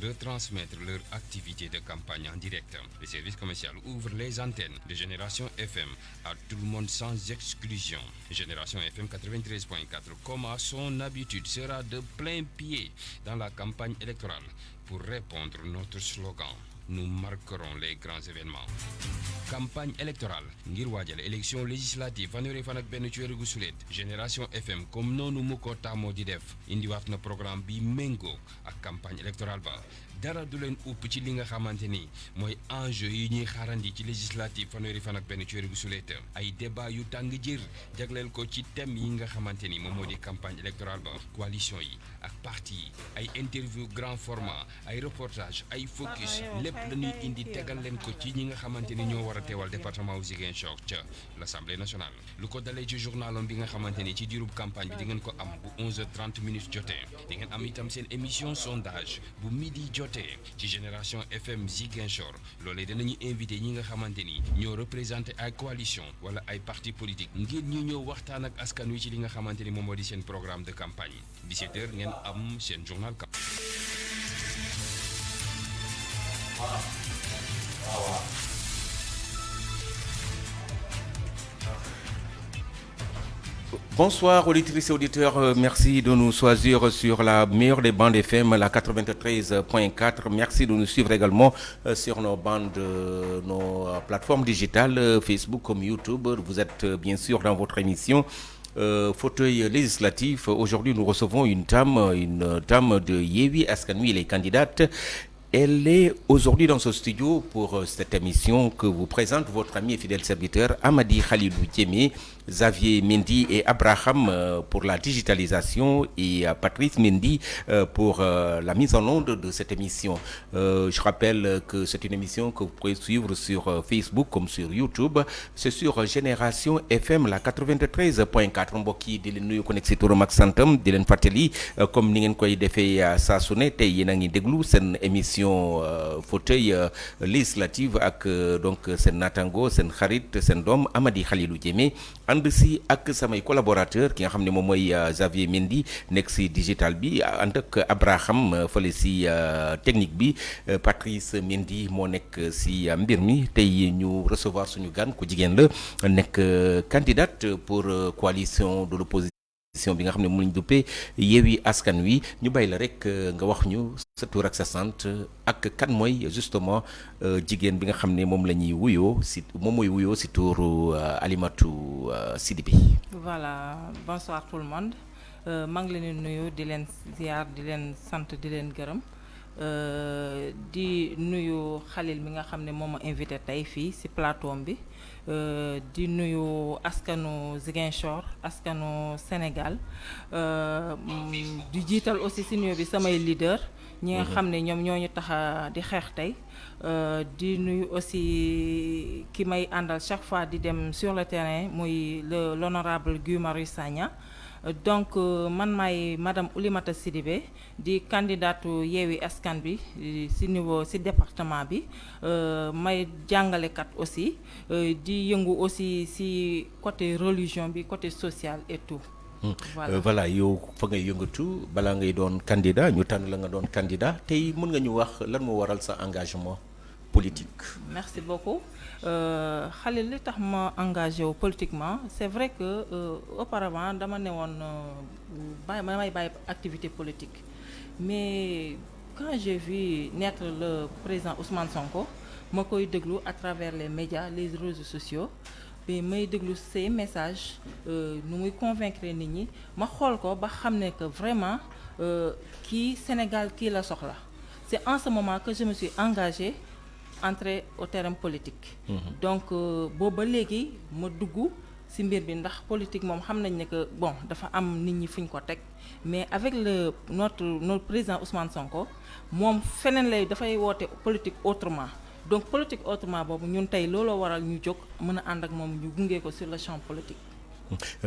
retransmettre leur activité de campagne en direct. Le service commercial ouvre les antennes de Génération FM à tout le monde sans exclusion. Génération FM 93.4, comme à son habitude, sera de plein pied dans la campagne électorale pour répondre à notre slogan. Nous marquerons les grands événements. Campagne électorale ngir waajal élection législative fanweeri fan ak benn ci weeru sulet Génération FM comme noonu mu ko tàmmoo di def indiwaat na programme bi méngoo ak campagne électorale ba dara du leen upp ci li nga xamante ni mooy enjeu yi ñuy xaarandi ci législative fanweeri fan ak benn ci weeru sulet ay débat yu tàng jër jagleel ko ci thème yi nga xamante ni moom moo di campagne électorale ba coalition yi ak parti yi ay interview grand format ay reportage ay focus lépp lañuy indi tegal leen ko ci ñi nga xamante ni ñoo war a teewal département wu Ziguinchor ca l'Assemblée nationale lu ko dalee ci journalom bi nga xamante ni ci diirub campagne bi di ngeen ko am bu 11h30 jotee di ngeen am itam seen émission sondage bu midi jotee ci Génération FM Ziguinchor loolee danañu invité ñi nga xamante ni ñoo représenté ay coalition wala ay parti politique ngir ñu ñëw waxtaan ak askan wi ci li nga xamante ni moom moo di seen programme de campagne 17h ngeen am seen journal Bonsoir auditrices et auditeurs, merci de nous choisir sur la meilleure des bandes FM, la 93.4. Merci de nous suivre également sur nos bandes, nos plateformes digitales, Facebook comme YouTube. Vous êtes bien sûr dans votre émission fauteuil législatif. Aujourd'hui, nous recevons une dame de Yewwi Askan Wi, les candidates. Elle est aujourd'hui dans ce studio pour cette émission que vous présente votre ami et fidèle serviteur Amady Khalilou Diémé, Xavier Mendy et Abraham pour la digitalisation et Patrice Mendy pour la mise en onde de cette émission. Je rappelle que c'est une émission que vous pouvez suivre sur Facebook comme sur YouTube. C'est sur Génération FM la 93.4. mbokk yi di leen nuyu ko nekk si turam ak santam di leen fàttali comme ni ngeen koy defee saa su ne tey yéen a ngi déglu seen émission fauteuil législative ak donc seen natango seen xarit seen doom Amady Khalilou Diémé ànd si ak samay collaborateur ki nga xam ne moom mooy Xavier Mendy nekk si digital bi ànd ak Abraham fële si technique bi Patrice Mendy moo nekk si mbir mi tey ñu recevoir suñu gan ku jigéen la nekk candidate pour coalition de l'opposition bi nga xam ne mu ñu duppee Yewwi Askan Wi ñu bàyyi la rek nga wax ñu sa tur ak sa sant ak kan mooy justement jigéen bi nga xam ne moom la ñuy wuyoo si moom mooy wuyoo si turu Alimatou Sidibé. Voilà, bonsoir tout le monde maa ngi leen di nuyu di leen ziar di leen sant di leen gërëm di nuyu Khalil mi nga xam ne moom ma invité tey fii si plateau bi. di nuyu askanu Ziguinchor askanu Sénégal di jiital aussi si nuyu bi samay leader ñi nga xam ne ñoom ñoo ñu tax di xeex tey di nuyu aussi ki may àndal chaque fois di dem sur le terrain muy l'honorable Guy Marius Sagna. Donc man maay madame Oulimata Sidibé di candidatu Yewwi Askan bi ci niveau ci département bi may jàngalekat aussi di yëngu aussi ci côté religion bi côté social et tout. Voilà yow fa ngay yëngatu balaa ngay doon candidat ñu tànn la nga doon candidat tey mën nga ñu wax lan moo waral sa engagement politique. Merci beaucoup. Khalil li tax ma engagé wu politiquement c'est vrai que auparavant dama ne woon damay bàyyi activité politique mais quand j'ai vu naître le président Ousmane Sonko ma koy déglu à travers les médias les réseaux sociaux mais may déglu ces messages nu muy convaincre nit ñi ma xool ko ba xam ne que vraiment kii Sénégal kii la soxla c'est en ce moment que je me suis engagée entrer au terrain politique. Donc boobu ba léegi ma dugg ci mbir bi ndax politique moom xam nañ ne que bon dafa am nit ñi fuñ ko teg mais avec notre président Ousmane Sonko moom feneen lay dafay woote politique autrement donc politique autrement boobu ñun tey looloo waral ñu jóg mën a ànd ak moom ñu gunge ko sur le champ politique.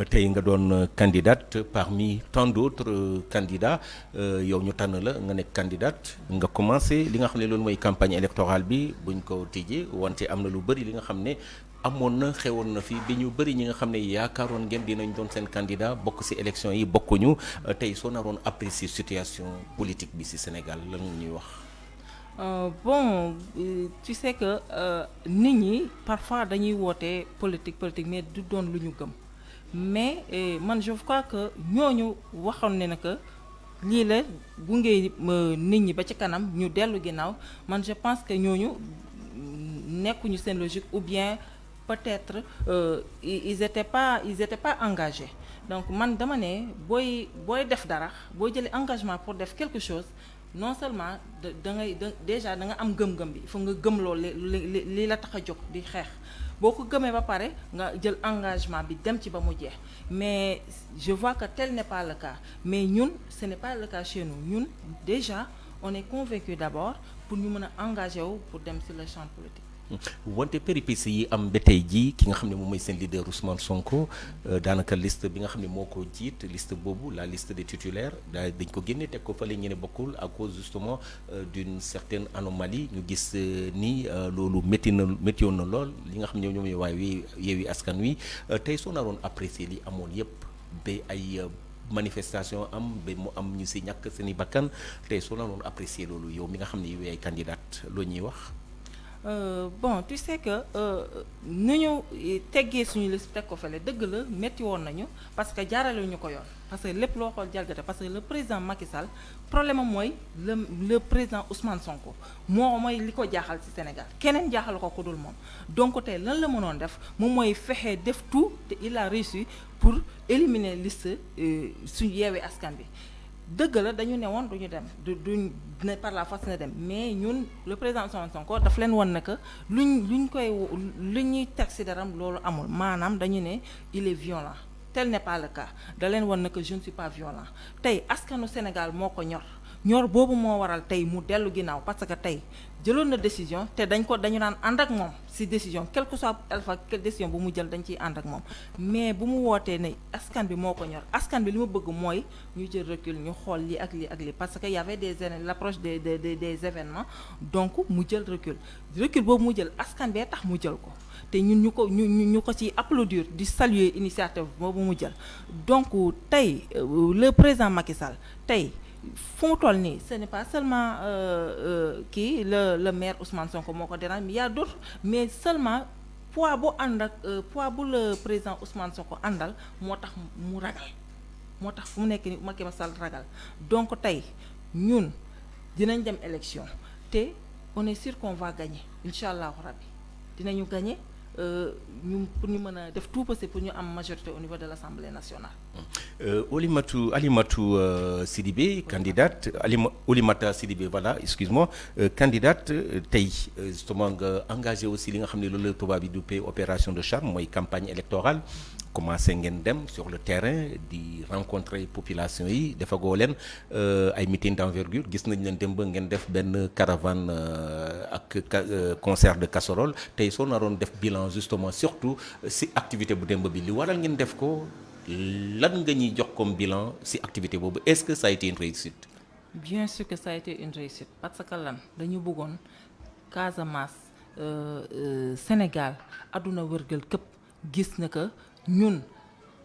tey nga doon candidate parmi tant d'autres candidats yow ñu tànn la nga nekk candidate nga commencé li nga xam ne loolu mooy campagne électorale bi buñ ko tijjee wante am na lu bëri li nga xam ne amoon na xewoon na fi bi ñu bëri ñi nga xam ne yaakaaroon ngeen dinañ doon seen candidat bokk ci élection yi bokkuñu tey soo naroon apprécier situation politique bi ci Sénégal lan ñuy wax. Bon tu sais que nit ñi parfois dañuy woote politique mais du doon lu ñu gëm mais man je crois que ñooñu waxoon ne na que lii la gunge nit ñi ba ci kanam ñu dellu ginnaaw man je pense que ñooñu nekkuñu seen logique ou bien peut-être ils étaient pas engagés donc man dama ne booy def dara booy jëlee engagement pour def quelque chose non seulement déjà da nga am gëm-gëm bi il faut nga gëm loolu li la tax a jóg di xeex boo ko gëmee ba pare nga jël engagement bi dem ci ba mu jeex mais je vois que tel n'est pas le cas mais ñun ce n'est pas le cas chez nous ñun déjà on est convaincu d'abord pour ñu mën a engagé wu pour dem sur le champ politique. wante péripéties yi am ba tey jii ki nga xam ne moom mooy seen leader Ousmane Sonko daanaka liste bi nga xam ne moo ko jiit liste boobu la liste des titulaires dañ ko génne teg ko fële ñu ne bokkul à cause justement d'une certaine anomalie ñu gis ni loolu méttiwoon na lool li nga xam ne ñoom ñooy waaye Yewwi Askan Wi tey soo naroon apprécier li amoon yépp ba ay manifestation am ba mu am ñu si ñàkk seen i bakkan tey soo naroon apprécier loolu yow mi nga xam ne yow yaay candidate loo ñuy wax. Bon tu sais que nu ñu teggee suñu liste teg ko fële dëgg la métti woon nañu parce que jaarale ñu ko yoon parce que lépp loo xool jalgate parce que le président Macky Sall problème am mooy le président Ousmane Sonko mooy li ko jaaxal ci Sénégal keneen jaaxal ko ku dul moom donc tey lan la mënoon def moom mooy fexe def tout te il a réussi pour éliminer liste suñu Yewwi Askan Wi. dëgg la dañu ne woon duñu dem duñ par la force na dem mais ñun le président Ousmane Sonko daf leen woon ne que lu ñuy teg ci daram loolu amul maanaam dañu ne il est violent tel n'est pas le cas da leen woon ne que je ne suis pas violent tey askanu Sénégal moo ko ñor boobu moo waral tey mu dellu ginnaaw parce que tey jëloon na décision te dañu naan ànd ak moom ci décision quel que soit alpha quelle décision bu mu jël dañ ciy ànd ak moom mais bu mu wootee ne askan bi moo ko ñor askan bi li ma bëgg mooy ñu jël recul ñu xool lii ak lii parce que y avait l'approche des événements donc mu jël recul boobu mu jël askan bee tax mu jël ko te ñun ñu ko ci applaudir di saluer initiative boobu mu jël donc tey le président Macky Sall tey fu mu toll nii ce n'est pas seulement le maire Ousmane Sonko moo ko dérange mais il y a d'autres mais seulement poids bu le président Ousmane Sonko àndal moo tax mu ragal moo tax fu mu nekk ni Macky Sall ragal donc tey ñun dinañ dem élection te on est sûr qu'on va gagner incha allahu rabbi dinañu gagner pour ñu mën a def tout possible pour ñu am majorité au niveau de l'Assemblée nationale. Alimatou Sidibé candidate Oulimata Sidibé voilà excuse-moi candidate tey justement nga engagé aussi li nga xam ne loolu la tubaab bi duppee opération de charme mooy campagne électorale commencé ngeen dem sur le terrain di rencontrer population yi defagoo leen ay meeting d'envergure gis nañ leen dem ba ngeen def benn caravane ak concert de casserole tey soo naroon def bilan justement surtout ci activité bu démb bi li waral ngeen def ko lan nga ñuy jox comme bilan ci activité boobu est-ce que ça a été une réussite? Bien sûr que ça a été une réussite parce que lan dañu bëggoon Casamance Sénégal àdduna wërgal këpp gis na que ñun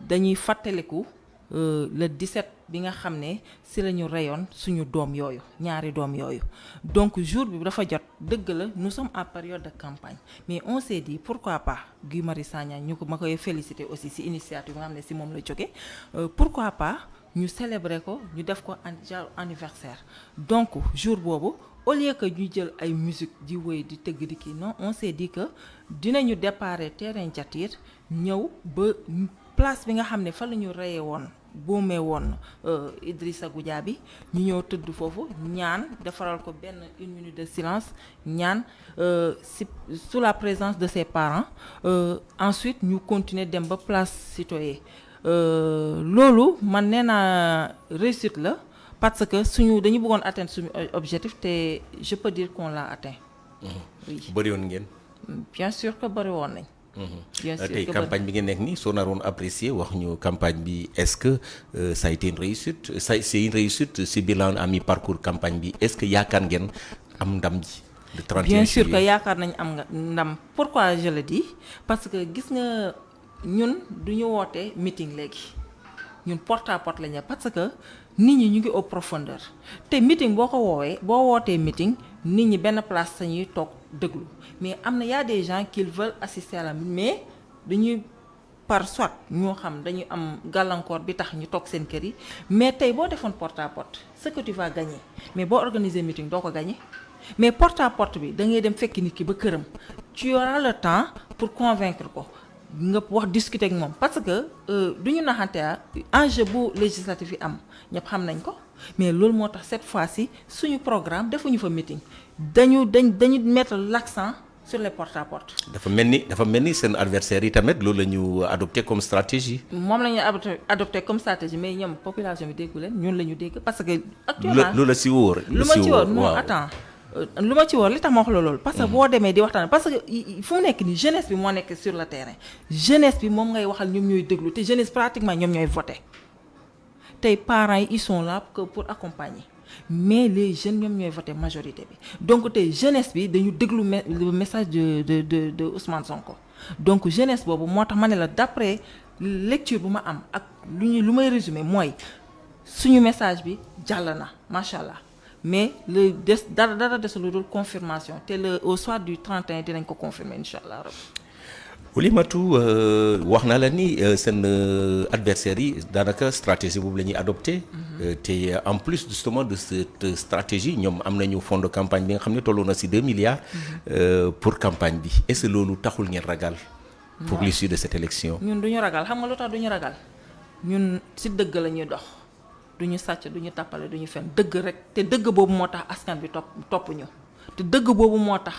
dañuy fàttaliku le 17 bi nga xam ne ci la ñu reyoon suñu doom yooyu ñaari doom yooyu donc jour bi dafa jot dëgg la nous sommes en période de campagne mais on s'est dit pourquoi pas Guy Marius Sagna ma koy féliciter aussi ci initiative bi nga xam ne ci moom la jóge pourquoi pas ñu célébrer ko ñu def ko anniversaire donc jour boobu au lieu que ñu jël ay musique di wéy di tëgg di kii non on s'est dit que dinañu déparé terrain Diatir ñëw ba place bi nga xam ne fa la ñu reyee woon boomee woon Idrissa Goudiaby ñu ñëw tëdd foofu ñaan defaral ko benn une minute de silence ñaan sous la présence de ses parents ensuite ñu continuer dem ba place Citoyen loolu man nee naa réussite la parce que dañu bëggoon atteindre suñu objectif te je peux dire qu'on l'a atteint. Oui. bëri woon ngeen. Bien sûr que bëri woon nañ. Bien sûr tey campagne bi ngeen nekk nii soo naroon apprécier wax ñu campagne bi est-ce que ça a été une réussite c'est une réussite si bilan à mi-parcours campagne bi est-ce que yaakaar ngeen am ndam ji. le 31 bien sûr que juillet. yaakaar nañ am nga ndam. Pourquoi je le dis parce que gis nga ñun du ñu woote meeting léegi ñun porte à porte la ñu parce que nit ñi ñu ngi au profondeur te meeting boo ko woowee boo wootee meeting nit ñi benn place sañuy toog déglu mais am na y a des gens qui veulent assister à la mais dañuy par soit ñoo xam dañuy am gàllankoor bi tax ñu toog seen kër yi mais tey boo defoon porte à porte ce que tu vas gagner mais boo organiser meeting doo ko gagner mais porte à porte bi da ngay dem fekk nit ki ba këram tu auras le temps pour convaincre ko nga wax discuter ak moom parce que du ñu naxante enjeu bu législatif yi am ñëpp xam nañ ko mais loolu moo tax cette fois-ci suñu programme defuñu fa meeting dañu mettre l'accent sur les porte à porte. dafa mel ni seen adversaires yi tamit loolu la ñu adopté comme stratégie. moom la ñu adopté comme stratégie mais ñoom population bi déggu leen ñun la ñu dégg parce que. actuellement lu la si wóor. lu ma ci wóor non attends lu ma ci wóor li tax ma wax la loolu. parce que boo demee di waxtaan parce que fu mu nekk nii jeunesse bi moo nekk sur le terrain jeunesse bi moom ngay waxal ñoom ñooy déglu te jeunesse pratiquement ñoom ñooy voté tey parents yi ils sont là pour accompagner. mais les jeunes ñoom ñooy voté majorité bi donc tey jeunesse bi dañu déglu le message de Ousmane Sonko donc jeunesse boobu moo tax ma ne la d'après lecture bu ma am ak lu may résumé mooy suñu message bi jàll na macha allah mais le des dara des lu dul confirmation te au soir du 31 dinañ ko confirmer incha allah rabbi. Oulimatou wax na la ni seen adversaires yi daanaka stratégie boobu la ñuy adopté. te en plus justement de cette stratégie ñoom am nañu fonds de campagne bi nga xam ne tolloo na ci 2 milliards. pour campagne bi est-ce que loolu taxul ngeen ragal. pour l'issue de cette élection. ñun du ñu ragal xam nga lu tax du ñu ragal ñun ci dëgg la ñuy dox du ñu sàcc du ñu tàppale du ñu fen dëgg rek te dëgg boobu moo tax askan bi topp ñu te dëgg boobu moo tax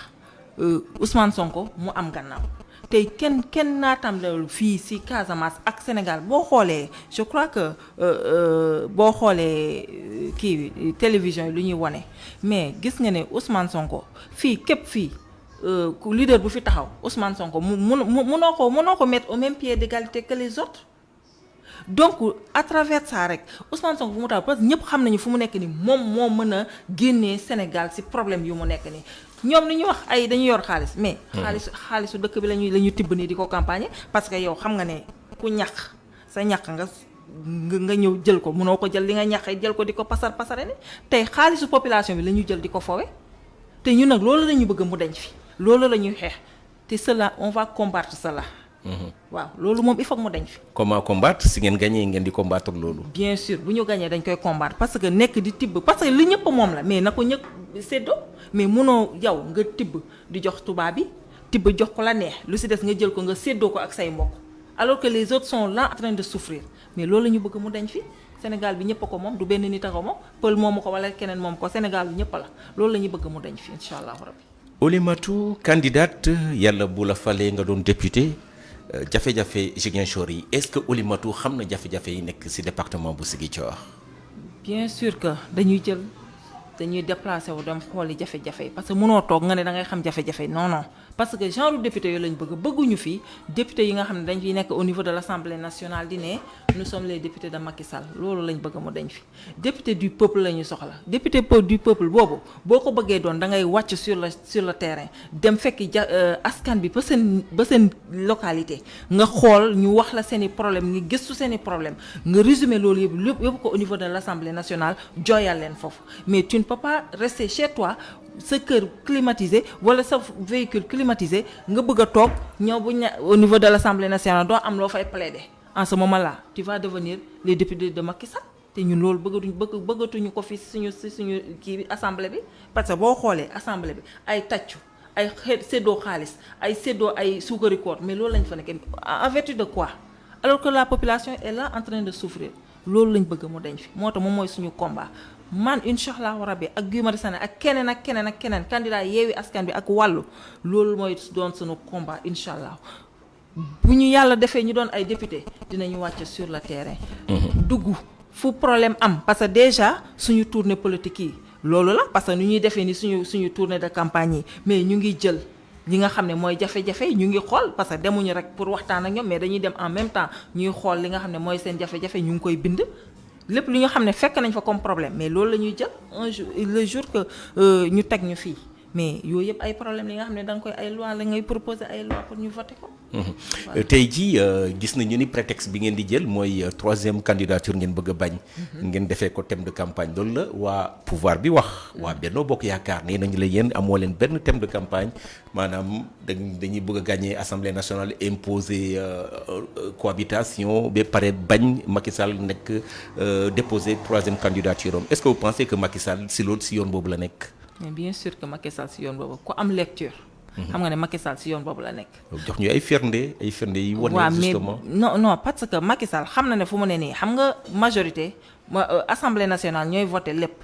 Ousmane Sonko mu am gannaaw. tey kenn naatam la fii ci Casamance ak Sénégal boo xoolee je crois que boo xoolee kii télévision yi lu ñuy wone mais gis nga ne Ousmane Sonko fii képp fii leader bu fi taxaw Ousmane Sonko mënoo ko mettre au même pied d'égalité que les autres donc à travers ça rek Ousmane Sonko fu mu taxaw parce que ñëpp xam nañu fu mu nekk ni moom moo mën a génnee Sénégal ci problème yu mu nekk ni ñoom li ñuy wax ay dañuy yor xaalis mais xaalisu dëkk bi la ñuy tibb nii di ko campagne parce que yow xam nga ne ku ñàq sa ñàq nga ñëw jël ko mënoo ko jël li nga ñàqee jël ko di ko pasare ni tey xaalisu population bi la ñuy jël di ko fowe te ñun nag loolu la ñu bëgg mu denc fi loolu la ñuy xeex te cela on va combattre cela waaw loolu moom il faut que mu dañ fi. comment combattre si ngeen gagné ngeen di combattre loolu. bien sûr bu ñu gagné dañ koy combattre parce que nekk di tibb parce que li ñëpp moom la mais na ko ñëpp séddoo mais mënoo yow nga tibb di jox tubaab bi tibb jox ko la neex lu si des nga jël ko nga séddoo ko ak say mbokk alors que les autres sont là en train de souffrir mais loolu la ñu bëgg mu dañ fi Sénégal bi ñëpp ko moom du benn nit a ko moom pël moomu ko wala keneen moom ko Sénégal bi ñëpp la loolu la ñu bëgg mu dañ fi incha allahu rabbi. Oulimatou candidate yàlla bu la falee nga doon député. jafe-jafe Ziguinchor yi est-ce que Oulimatou xam na jafe-jafe yi nekk ci département bu Ziguinchor. bien sûr que dañuy déplacé wu dem xooli jafe-jafe yi parce que mënoo toog nga ne da ngay xam jafe-jafe non parce que genre député yooyu lañ bëgguñu fi député yi nga xam ne dañ fiy nekk au niveau de l'Assemblée nationale di ne nous sommes les députés de Macky Sall loolu lañ bëgg mu dañ fi député du peuple la ñu soxla député du peuple boobu boo ko bëggee doon da ngay wàcc sur le terrain dem fekk askan bi ba seen localité nga xool ñu wax la seen i problème nga gëstu seen i problème nga résumé loolu yëpp ko au niveau de l'Assemblée nationale jooyal leen foofu mais tu ne peux pas rester chez toi sa kër climatisé wala sa véhicule climatisé nga bëgg a toog ñëw au niveau de l'Assemblée nationale doo am loo fay plaider en ce moment là tu vas devenir les députés de Macky Sall te ñun loolu bëggatuñu ko fi suñu kii assemblée bi parce que boo xoolee assemblée bi ay tàccu ay séddoo xaalis ay séddoo ay suukari koor mais loolu lañ fa nekk en vertu de quoi alors que la population est là en train de souffrir loolu lañ bëgg mu dañ fi moo tax moom mooy suñu combat man incha allahu rabbi ak Guy Marius Sagna ak keneen candidat Yewwi Askan Wi ak wàllu loolu mooy doon suñu combat incha allah bu ñu yàlla defee ñu doon ay député dinañu wàcc sur le terrain. dugg fu problème am parce que déjà suñu tournée politique yi loolu la parce que nu ñuy defee ni suñu tournée de campagne yi mais ñu ngi jël ñi nga xam ne mooy jafe-jafe ñu ngi xool parce que demuñu rek pour waxtaan ak ñoom mais dañuy dem en même temps ñuy xool li nga xam ne mooy seen jafe-jafe ñu ngi koy bind. lépp li nga xam ne fekk nañ fa comme problème mais loolu la ñuy jël un jour le jour que ñu teg ñu fii mais yooyu yëpp ay problème li nga xam ne da nga koy ay loi la ngay proposer ay loi pour ñu voter ko. tey jii gis nañu ni prétexte bi ngeen di jël mooy troisième candidature ngeen bëgg a bañ. ngeen defee ko thème de campagne loolu la waa pouvoir bi wax. waa Benno Bokk Yaakaar nee nañu la yéen amoo leen benn thème de campagne maanaam dañuy bëgg a gagner assemblée nationale imposer cohabitation ba pare bañ Macky Sall nekk déposer troisième candidature am est-ce que vous pensez que Macky Sall si yoon boobu la nekk. mais bien sûr que Macky Sall si yoon boobu ku am lecture. xam nga ne Macky Sall si yoon boobu la nekk. jox ñu ay firnde yi wane justement. non parce que Macky Sall xam na ne fu mu ne nii xam nga majorité assemblée nationale ñooy voté lépp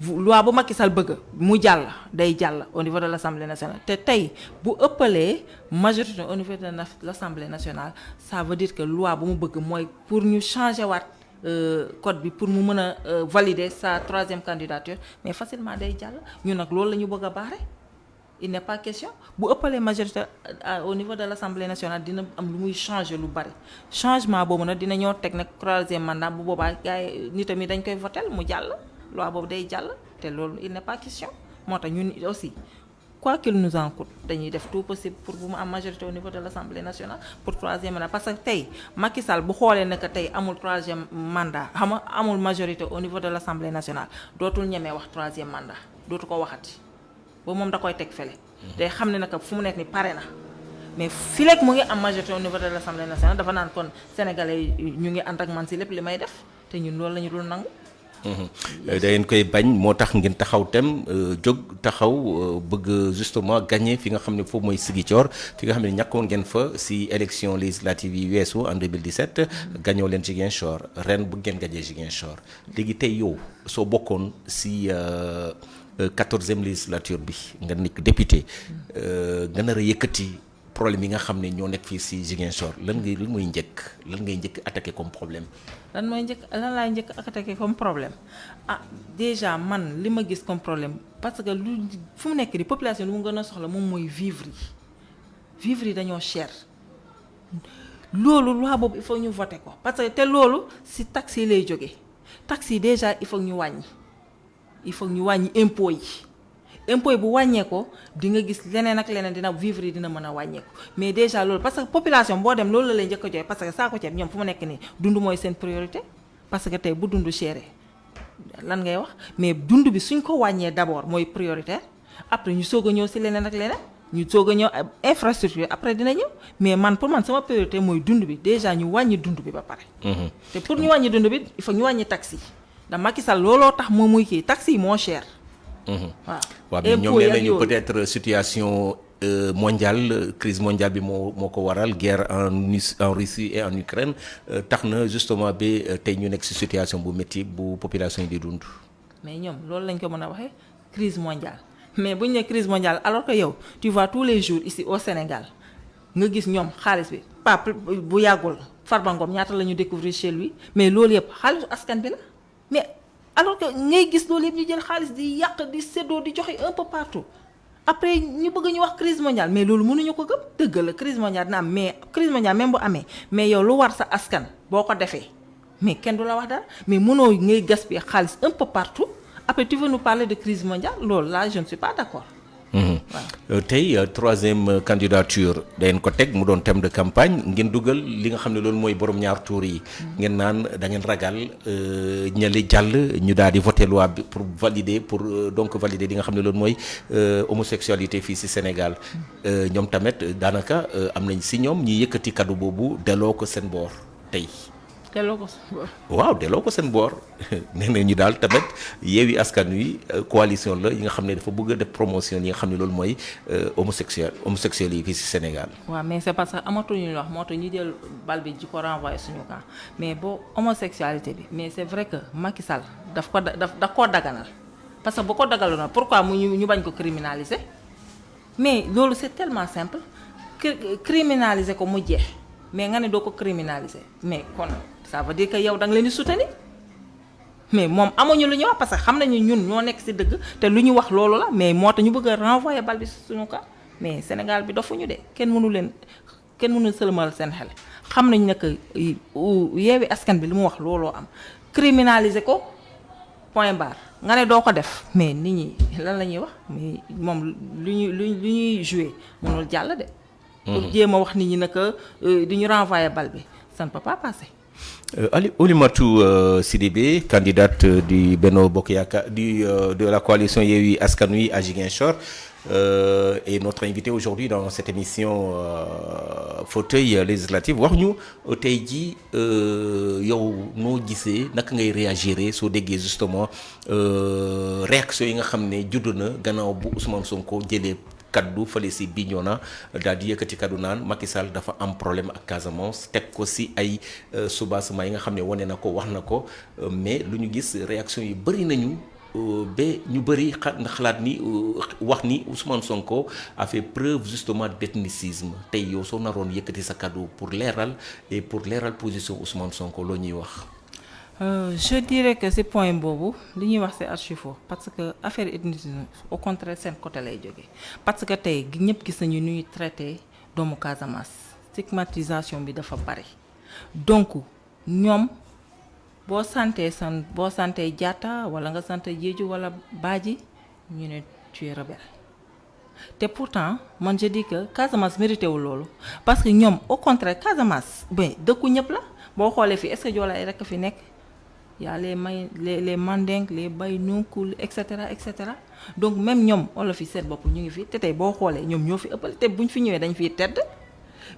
loi bu Macky Sall bëgg mu jàll day jàll au niveau de l' assemblée nationale te tey bu ëppalee majorité au niveau de l' assemblée nationale ça veut dire que loi bu mu bëgg mooy pour ñu changer waat. code bi pour mu mën a valider sa troisième candidature mais facilement day jàll ñu nag loolu la ñu bëgg a baare il n'est pas question bu ëppalee majorité au niveau de l'Assemblée nationale dina am lu muy changer lu bari changement boobu nag dina ñoo teg nag troisième mandat bu boobaa gars yi nit mi dañ koy votel mu jàll loi boobu day jàll te loolu il n'est pas question moo tax ñun aussi quoi qu'il nous en coûte dañuy def tout possible pour bu mu am majorité au niveau de l'Assemblée nationale pour troisième mandat parce que tey Macky Sall bu xoolee ne que tey amul troisième mandat xam nga amul majorité au niveau de l'Assemblée nationale dootul ñemee wax troisième mandat dootu ko waxati ba moom da koy teg fële. day xam ne nag fu mu nekk ni pare na mais fii léegi mu ngi am majorité au niveau de l'Assemblée nationale dafa naan kon sénégalais ñu ngi ànd ak man si lépp li may def te ñun loolu la ñu dul nangu. da ngeen koy bañ moo tax ngeen taxaw tem jóg taxaw bëgg justement gagner fi nga xam ne foofu mooy Ziguinchor fi nga xam ne ñàkkoon ngeen fa si élection législative yi weesu en 2017 gañoo leen Ziguinchor ren bu ngeen gagné Ziguinchor léegi tey yow soo bokkoon si 14e législature bi nga nekk député nga nar a yëkkati problème yi nga xam ne ñoo nekk fii si Ziguinchor lan ngay njëkk attaqué comme problème. lan laay njëkk attaqué comme problème déjà man li ma gis comme problème parce que lu fu mu nekk di population lu mu gën a soxla moom mooy vivre yi dañoo cher loolu loi boobu il faut ñu voter ko parce que te loolu si taxes yi lay jógee taxes yi déjà il faut ñu wàññi impôt yi bu wàññeekoo di nga gis leneen ak leneen dina vivre yi dina mën a wàññeeku mais déjà loolu parce que population boo dem loolu la lay njëkk a joxe parce que saako ceeb ñoom fu mu nekk nii dund mooy seen priorité parce que tey bu dund chéré lan ngay wax mais dund bi suñ ko wàññee d'abord mooy prioritaire après ñu soog a ñëw si leneen ak leneen ñu soog a ñëw infrastructure après dina ñëw mais man pour man sama priorité mooy dund bi déjà ñu wàññi dund bi ba pare. te pour ñu wàññi dund bi il faut ñu wàññi taxes yi ndax Macky Sall looloo tax moom muy kii taxes yi moo cher. waaw mais ñoom nee nañu peut-être situation mondiale crise mondiale bi moo ko waral guerre en Russie et en Ukraine tax na justement ba tey ñu nekk ci situation bu métti bu population yi di dund. mais ñoom loolu lañ ko mën a waxee crise mondiale mais bu ñu nee crise mondiale alors que yow tu vois tous les jours ici au Sénégal nga gis ñoom xaalis bi pas bu yàggul Farba Ngom ñaata la ñu découvrir chez lui mais loolu yëpp xaalisu askan bi la mais. alors que ngay gis loolu yëpp ñu jël xaalis di yàq di séddoo di joxe un peu partout après ñu bëgg ñu wax crise mondiale mais loolu mënuñu ko gëm dëgg la crise mondiale dina am mais crise mondiale même bu amee mais yow lu war sa askan boo ko defee mais kenn du la wax dara mais mënoo ngay gaspiller xaalis un peu partout après tu veux nous parler de crise mondiale loolu là je ne suis pas d'accord. tey troisième candidature dañ ko teg mu doon thème de campagne ngeen dugal li nga xam ne loolu mooy borom ñaar tour yi ngeen naan da ngeen ragal ñali jàll ñu daal di voter loi bi pour valider li nga xam ne loolu mooy homosexualité fii ci Sénégal ñoom tamit daanaka am nañ ci ñoom ñi yëkkati kaddu boobu delloo ko seen boor tey. waaw delloo ko seen boor nee na ñu daal tamit Yewwi Askan Wi coalition la yi nga xam ne dafa bëgg a def promotion yi nga xam ne loolu mooy homosexuel yi fii ci Sénégal. waaw mais c'est parce que amatuñu wax moo tax ñu jël bal bi ji ko renvoyer suñu camp mais boo homosexualité bi mais c'est vrai que Macky Sall daf koo daganal parce que bu ko dagaloon pourquoi ñu bañ ko criminaliser mais loolu c'est tellement simple criminaliser ko mu jeex mais nga ne doo ko criminaliser mais kon. ça veut dire que yow da nga leen di soutenir mais moom amuñu lu ñuy wax parce que xam nañu ñun ñoo nekk ci dëgg te lu ñu wax loolu la mais moo tax ñu bëgg a renvoyer bal bi suñu cas mais Sénégal bi dofuñu de kenn mënu sëlmal seen xel xam nañ ne que Yewwi Askan bi li mu wax looloo am criminaliser ko point barre nga ne doo ko def mais nit ñi lan la ñuy wax mais moom lu ñuy jouer mënul jàll de. pour jéem a wax nit ñi naka di ñu renvoyer bal bi ça ne peut pas passer. Oulimatou Sidibé, candidate du Benno Bokk Yaakaar de la coalition Yewwi Askan Wi à Ziguinchor, est notre invité aujourd'hui dans cette émission fauteuil législatif. wax ñu tey jii yow noo gisee naka ngay réagir soo déggee justement réaction yi nga xam ne judd na gannaaw bu Ousmane Sonko jëlee kaddu fële si Bignona daal di yëkkati kaddu naan Macky Sall dafa am problème ak Casamance teg ko si ay soubassement yi nga xam ne wane na ko wax na ko mais lu ñu gis réaction yi bëri nañu ba ñu bëri xalaat ni wax ni Ousmane Sonko a fait preuve justement d'ethnicisme tey yow soo naroon yëkkati sa kaddu pour leeral position Ousmane Sonko loo ñuy wax. Je dirais que ce point boobu li ñuy wax c'est archi faux parce que affaire ethnicisme au contraire seen côté lay jógee parce que tey ñëpp gis nañu ñuy traité doomu Casamance stigmatisation bi dafa bari donc ñoom boo santee Diatta wala nga sante Diédhiou wala Badji ñu ne tu es rebelle te pourtant man je dis que Casamance mérité wu loolu parce que ñoom au contraire Casamance ben dëkku ñëpp la boo xoolee fii est-ce que Joola ay rekk fi nekk. y a les Mandeng les Baynunku et cetera donc même ñoom olof yi seet bopp ñu ngi fi te tey boo xoolee ñoom ñoo fi ëppal te buñ fi ñëwee dañ fiy tedd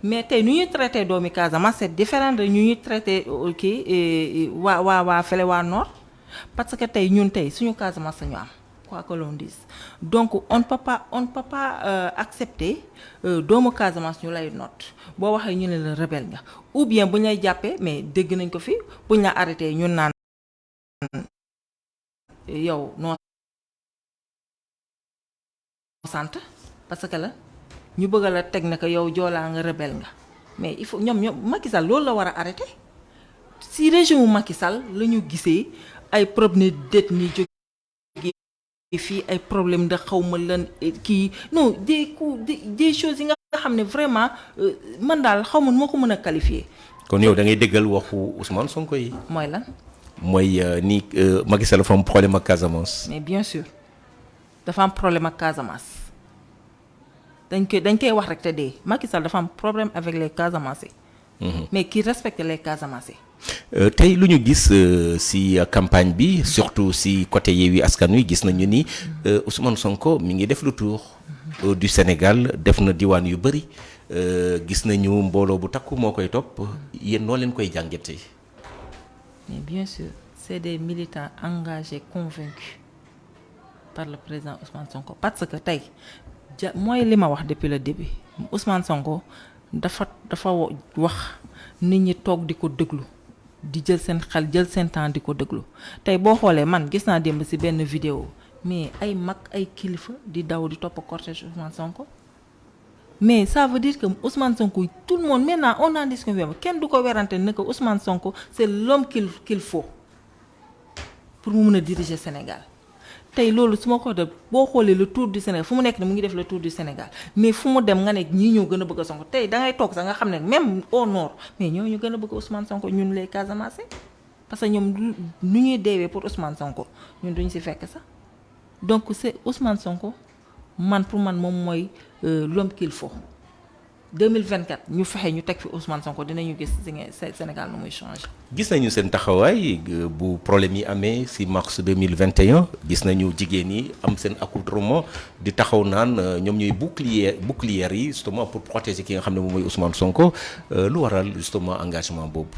mais tey nu ñuy traité doomi Casamance c'est différent de ñu ñuy traité waa fële waa nord parce que tey ñun tey suñu Casamance sañu am quoi que l'on dise donc on ne peut pas accepter doomu Casamance ñu lay noot boo waxee ñu ne la rebelle nga ou bien bu ñu lay jàppee mais dégg nañ ko fi bu ñu la arrêté ñun naan yow noo sant parce que la ñu bëgg la teg na ko yow joolaa nga rebelle nga mais il faut ñoom Macky Sall loolu la war a arrêté si régime Macky Sall la ñu gisee ay problème d'ethnie jóge fii ay problème de xawma lan kii non des choses yi nga xam ne vraiment man daal xaw ma moo ko mën a qualifier. kon yow da ngay déggal waxu Ousmane Sonko yi. mooy lan. mooy ni Macky Sall dafa am problème ak Casamance. mais bien sûr dafa am problème ak Casamance dañ koy wax rek te dee Macky Sall dafa am problème avec les Casamançais. mais qui respecte les Casamançais. tey lu ñu gis ci campagne bi surtout ci côté Yewwi Askan Wi gis nañu ni Ousmane Sonko mi ngi def le tour du Sénégal def na diwaan yu bëri gis nañu mbooloo bu takku moo koy topp yéen noo leen koy jàngatee. mais bien sûr c'est des militants engagés convaincus par le président Ousmane Sonko parce que tey mooy li ma wax depuis le début Ousmane Sonko dafa wax nit ñi toog di ko déglu. di jël seen xel jël seen temps di ko déglu tey boo xoolee man gis naa démb ci benn vidéo mais ay mag ay kilifa di daw di topp cortège Ousmane Sonko mais ça veut dire que Ousmane Sonko tout le monde maintenant on en discute kenn du ko werante ne que Ousmane Sonko c'est l'homme qu'il faut pour mu mën a diriger Sénégal tey loolu su ma ko def boo xoolee le tour du Sénégal fu mu nekk ne mu ngi def le tour du Sénégal mais fu mu dem nga ne ñii ñoo gën a bëgg a Sonko tey da ngay toog sax nga xam ne même au nord mais ñoo ñu gën a bëgg Ousmane Sonko ñun les Casamançais parce que ñoom nu ñuy deewee pour Ousmane Sonko ñun duñu ci fekk sax donc c'est Ousmane Sonko pour man moom mooy l'homme qu'il faut 2024 ñu fexe ñu teg fi Ousmane Sonko dinañu gis Sénégal nu muy changer. gis nañu seen taxawaay bu problème yi amee ci mars 2021 gis nañu jigéen ñi am seen accoutrement di taxaw naan ñoom ñooy bouclières yi justement pour protéger ki nga xam ne moom mooy Ousmane Sonko lu waral justement engagement boobu.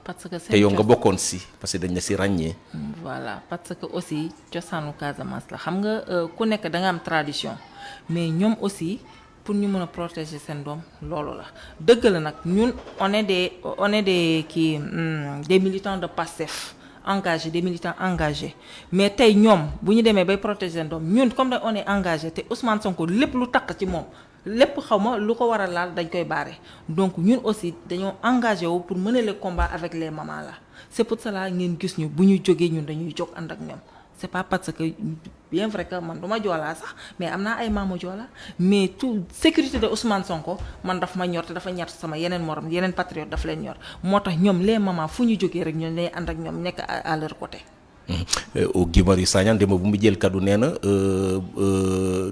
parce que te yow nga bokkoon ci parce que dañ la ci ràññee. voilà parce que aussi cosaanu Casamance la xam nga ku nekk da nga am tradition mais ñoom aussi. pour ñu mën a protéger seen doom loolu la dëgg la nag ñun on est des des militants de Pastef engagés des militants engagés mais tey ñoom bu ñu demee bay protéger seen doom ñun comme on est engagé te Ousmane Sonko lépp lu takk ci moom lépp xaw ma lu ko war a laal dañ koy baare donc ñun aussi dañoo engagé wu pour mener le combat avec les mamans là c'est pour cela ngeen gis ñu bu ñu jógee ñun dañuy jóg ànd ak ñoom. c'est pas parce que bien vrai que man duma joolaa sax mais am naa ay maamu joola mais tout sécurité de Ousmane Sonko man daf ma ñor te dafa ñor sama yeneen morom yeneen patriote daf leen ñor moo tax ñoom les mamans fu ñu jógee rek ñun lay ànd ak ñoom nekk à leur côté. au Guy Marius Sagna dema bu mu jël kaddu nee na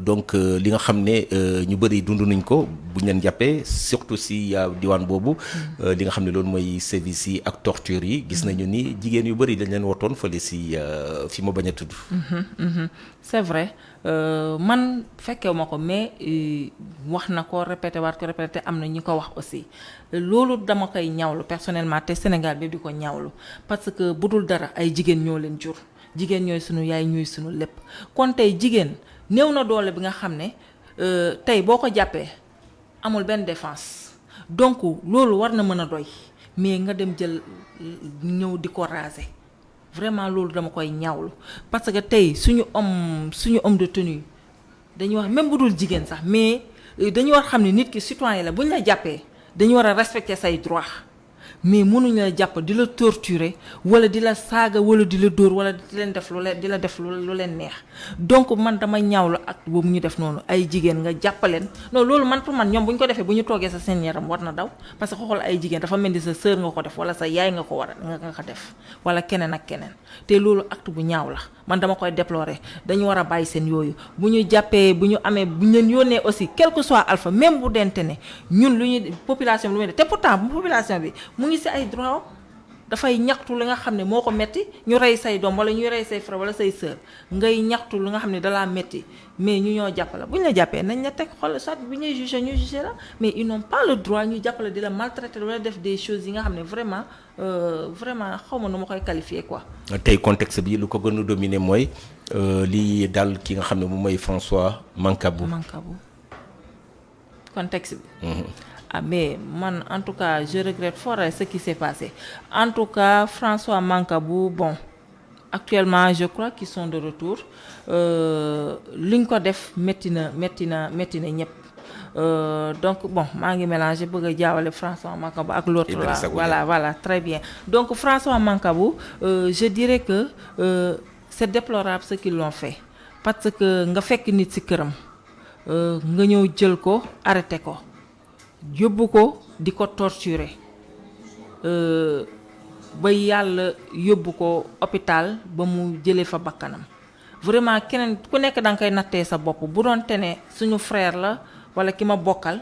donc li nga xam ne ñu bëri dund nañ ko bu ñu leen jàppee surtout si diwaan boobu li nga xam ne loolu mooy sévices yi ak torture yi gis nañu ni jigéen yu bëri dañ leen wootoon fële si fi ma bañ a tudd. C'est vrai man fekkewu ma ko mais wax na ko répété waat ko répété am na ñu ko wax aussi loolu dama koy ñaawlu personnellement te Sénégal bi di ko ñaawlu parce que bu dul dara ay jigéen ñoo leen jur jigéen ñooy sunu yaay ñooy sunu lépp kon tey jigéen néew na doole bi nga xam ne tey boo ko jàppee amul benn défense donc loolu war na mën a doy mais nga dem jël ñëw di ko raser vraiment loolu dama koy ñaawlu parce que tey suñu homme de tenue dañuy wax même bu dul jigéen sax mais dañu war xam ne nit ki citoyen la bu ñu la jàppee dañu war a respecter say droits mais mënuñu la jàpp di la torturer wala di la saaga wala di la dóor wala di leen def lu leen di la def lu leen neex donc man dama ñaawlu ak boobu ñu def noonu ay jigéen nga jàppaleen non loolu man pour man ñoom bu ñu ko defee bu ñu toogee sa seen yaram war na daw parce que xool ay jigéen dafa mel ni sa sœur nga ko def wala sa yaay nga ko war a nga ko def wala keneen ak keneen te loolu acte bu ñaaw la man dama koy déplorer dañu war a bàyyi seen yooyu bu ñu jàppee bu ñu amee bu ñu leen yónnee aussi quel que soit alpha même bu dente ne ñun lu ñuy population bi lu muy def te pourtant bu population bi mu ngi ci ay droit dafay ñaxtu li nga xam ne moo ko metti ñu rey say doom wala ñuy rey say frère wala say sœur ngay ñaxtu li nga xam ne dalaa metti mais ñu ñoo jàppale bu ñu la jàppee nañ la teg xool soit bi ñuy juger ñu juger la mais ils n'ont pas le droit ñu jàppale di la maltraiter wala def des choses yi nga xam ne vraiment xaw ma nu ma koy qualifier quoi. tey contexte bi lu ko gën a dominer mooy lii daal ki nga xam ne moom mooy François Mancabou. Contexte bi. Ah mais man en tout cas je regrette fort ce qui s'est passé en tout cas François Mancabou bon actuellement je crois qu'ils sont de retour li ñu ko def métti na ñëpp donc bon maa ngi mélangé bëgg a jaawale François Mancabou ak l'autre là voilà très bien donc François Mancabou je dirais que c'est déplorable ce qu'ils l'ont fait parce que nga fekk nit ci këram nga ñëw jël ko arrêté ko yóbbu ko di ko torturer ba yàlla yóbbu ko hôpital ba mu jëlee fa bakkanam vraiment keneen ku nekk da nga koy nattee sa bopp bu doon te ne suñu frère la wala ki ma bokkal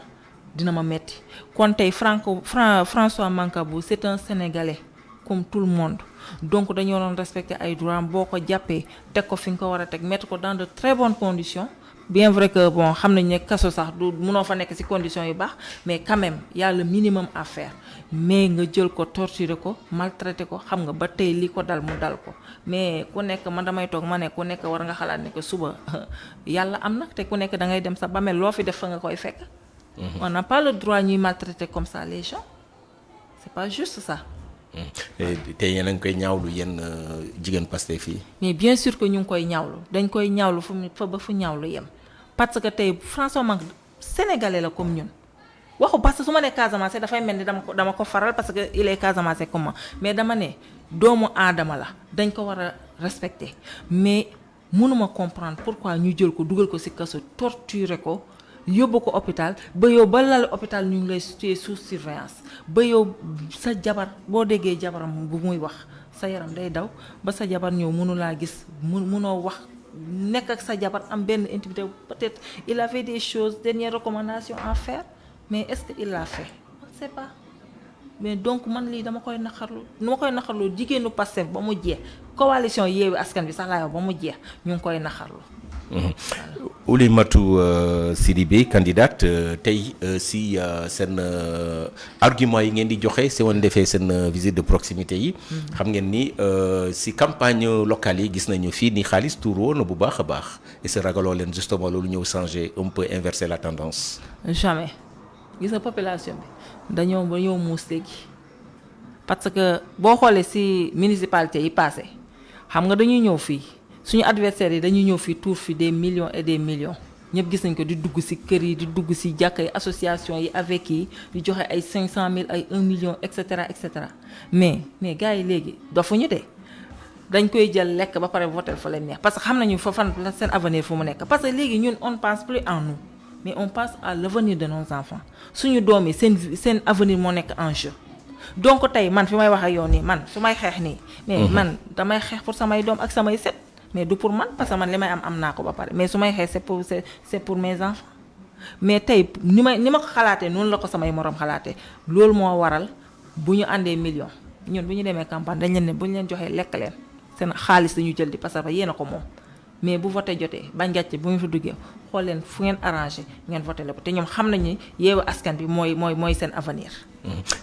dina ma metti kon tey François Mancabou c'est un Sénégalais comme tout le monde donc dañoo doon respecter ay droits boo ko jàppee teg ko fi nga ko war a teg mettre ko dans de très bonnes conditions. Bien vrai que bon xam nañ ne kaso sax du mënoo fa nekk ci conditions yu baax mais quand même y a le minimum à faire mais nga jël ko torturer ko maltraiter ko xam nga ba tey li ko dal mu dal ko mais ku nekk man damay toog ma ne ku nekk war nga xalaat ne que suba yàlla am na te ku nekk da ngay dem sa bàmmeel loo fi def fa nga koy fekk. On n'a pas le droit ñuy maltraiter comme ça les gens c'est pas juste ça. te yéen a ngi koy ñaawlu yenn jigéen Pastef fii. mais bien sûr que ñu ngi koy ñaawlu dañ koy ñaawlu fu ñaawlu yem. parce que tey François Mancabou sénégalais la comme ñun waxu parce que su ma nee Casamance dafay mel ni dama ko faral parce que il est Casamance comme moi mais dama ne doomu aadama la dañ ko war a respecter mais mënuma comprendre pourquoi ñu jël ko dugal ko ci kaso torturer ko yóbbu ko hôpital ba yow ba lal hôpital ñu ngi lay tuer sous surveillance ba yow sa jabar boo déggee jabaram bu muy wax sa yaram day daw ba sa jabar ñëw mënulaa gis mënoo wax nekk ak sa jabar am benn intimité peut-être il avait des choses dernières recommandations à faire mais est-ce que il l'a fait on ne sait pas mais donc man lii dama koy naqarlu jigéenu Pastef ba mu jeex coalition Yewwi Askan Wi sax laa yow ba mu jeex ñu ngi koy naqarlu. Oulimata Sidibé candidate tey si seen argument yi ngeen di joxe si woon defee seen visite de proximité yi. xam ngeen ni si campagne locale yi gis nañu fii ni xaalis tuuroo na bu baax a baax et se ragaloo leen justement loolu ñëw changer un peu inverser la tendance. jamais gis nga population bi dañoo muus léegi parce que boo xoolee si municipalité yi passé xam nga dañuy ñëw fii. suñu adversaires yi dañuy ñëw fii tuur fi des millions et des millions ñëpp gis nañ ko di dugg ci kër yi di dugg ci jàkka yi association yi avec yi di joxe ay 500 000 ay 1 million et cetera mais gars yi léegi dofuñu de dañ koy jël lekk ba pare voter fa leen neex parce que xam nañu fa fan seen avenir fu mu nekk parce que léegi ñun on pense plus en nous mais on pense à l'avenir de nos enfants suñu doom yi seen avenir moo nekk en jeu donc tey man fi may wax ak yow nii man su may xeex nii mais man damay xeex pour samay doom ak samay set mais du pour man parce que man li may am naa ko ba pare mais su may xeex c'est pour mes enfants mais tey ni ma ko xalaatee noonu la ko samay morom xalaatee loolu moo waral bu ñu àndee million ñun bu ñu demee campagne dañ leen ne bu ñu leen joxee lekk leen seen xaalis dañu jël di parce que yéen a ko moom mais bu voté jotee bañ gàcce bu ñu fa duggee xool leen fu ngeen arrangé ngeen voté la ko te ñoom xam nañu ni Yewwi Askan Wi mooy seen avenir.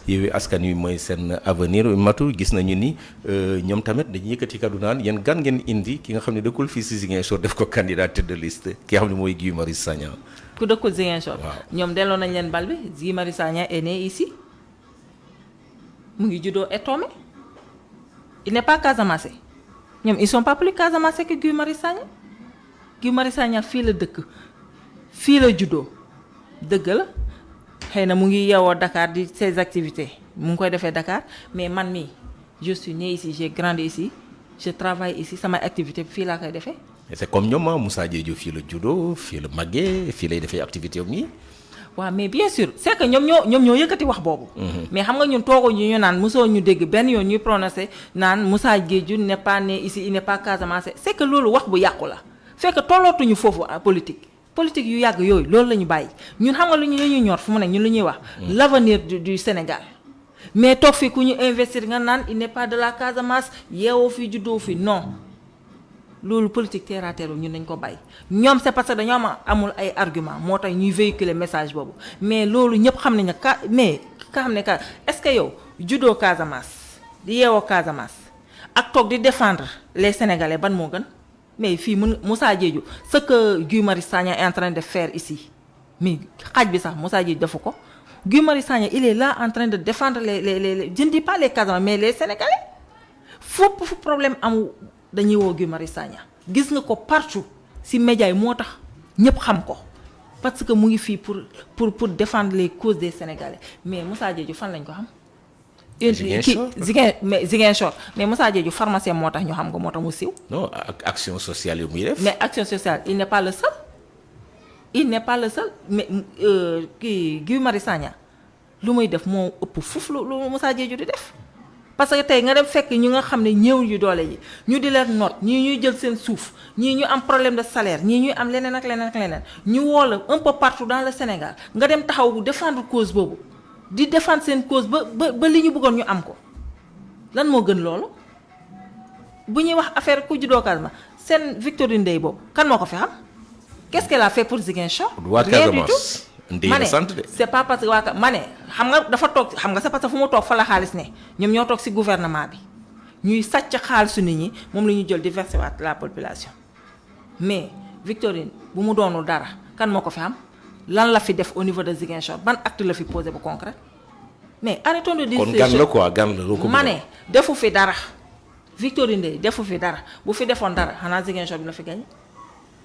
Yewwi Askan Wi mooy seen avenir Matou gis nañu ni ñoom tamit dañuy yëkkati kaddu naan yéen gan ngeen indi ki nga xam ne dëkkul fii si Ziguinchor def ko candidat tête de liste ki nga xam ne mooy Guy Marius Sagna. ku dëkkul Ziguinchor. waaw ñoom delloo nañ leen bal bi Guy Marius Sagna est né ici mu ngi juddoo Etomé il n'est pas Casamance ñoom ils sont pas plus Casamance que Guy Marius Sagna. Guy Marius Sagna fii la dëkk fii la juddoo dëgg la xëy na mu ngi yeewoo Dakar di ses activités mu ngi koy defee Dakar mais man mii je suis né ici j'ai grandi ici je travaille ici sama activité fii laa koy defee. c'est comme ñoom Moussa Diédhiou fii la juddoo fii la màggee fii lay defee activité am nii. waaw mais bien sûr c'est que ñoom ñoo yëkkati wax boobu. mais xam nga ñun tooguñu ñu naan mosoo ñu dégg benn yoon ñuy prononcé naan Moussa Diédhiou n'est pas né ici il n'est pas Casamance c'est que loolu wax bu yàqu la. fekk tollootuñu foofu politique yu yàgg yooyu loolu la ñu bàyyi ñun xam nga lu ñuy ñor fu mu ne ñun lu ñuy wax l'avenir du Sénégal mais toog fi ku ñu investir nga naan il n'est pas de la Casamance yeewoo fi juddoo fi non loolu politique terre à terre ñun dañ ko bàyyi ñoom c'est parce que dañoo amul ay argument moo tax ñuy véhiculer message boobu mais loolu ñëpp xam nañ ne est-ce que yow juddoo Casamance di yeewoo Casamance ak toog di défendre les Sénégalais ban moo gën mais fii Moussa Diédhiou ce que Guy Marius Sagna est en train de faire ici mais xaaj bi sax Moussa Diédhiou defu ko Guy Marius Sagna il est là en train de défendre les je ne dis pas les Casamance mais les Sénégalais fu problème am dañuy woo Guy Marius Sagna gis nga ko partout ci médias yi moo tax ñëpp xam ko parce que mu ngi fii pour défendre les causes des Sénégalais mais Moussa Diédhiou fan lañ ko xam. Ziguinchor mais Moussa Diédhiou pharmacien moo tax ñu xam ko moo tax mu siiw. non ak action sociale yu muy def. mais action sociale il n'est pas le seul mais Guy Marius Sagna lu muy def moo ëpp foofu lu Moussa Diédhiou di def parce que tey nga dem fekk ñu nga xam ne ñëw yu doole yi ñu di leen noot ñii ñuy jël seen suuf ñii ñu am problème de salaire ñii ñuy am leneen ak leneen ñu woo la un peu partout dans le Sénégal nga dem taxaw défendre cause boobu. di défendre seen cause ba li ñu bëggoon ñu am ko lan moo gën loolu bu ñuy wax affaire ku juddoo Casamance seen Victorine Ndeye boobu kan moo ko fi xam qu'est-ce qu'elle a fait pour Ziguinchor. rien du tout ma ne c'est pas parce que ma ne xam nga dafa toog xam nga c'est parce que fu mu toog fa la xaalis ne ñoom ñoo toog ci gouvernement bi ñuy sàcc xaalisu nit ñi moom la ñuy jël di verser waat la population mais Victorine bu mu doonul dara kan moo ko fi xam. lan la fi def au niveau de Ziguinchor ban acte la fi posé bu concret mais arrêtons de dire kon gan la quoi gan la loo ko ma ne defu fi dara Victorine Ndeye defu fi dara bu fi defoon dara xanaa Ziguinchor bi na fi gagné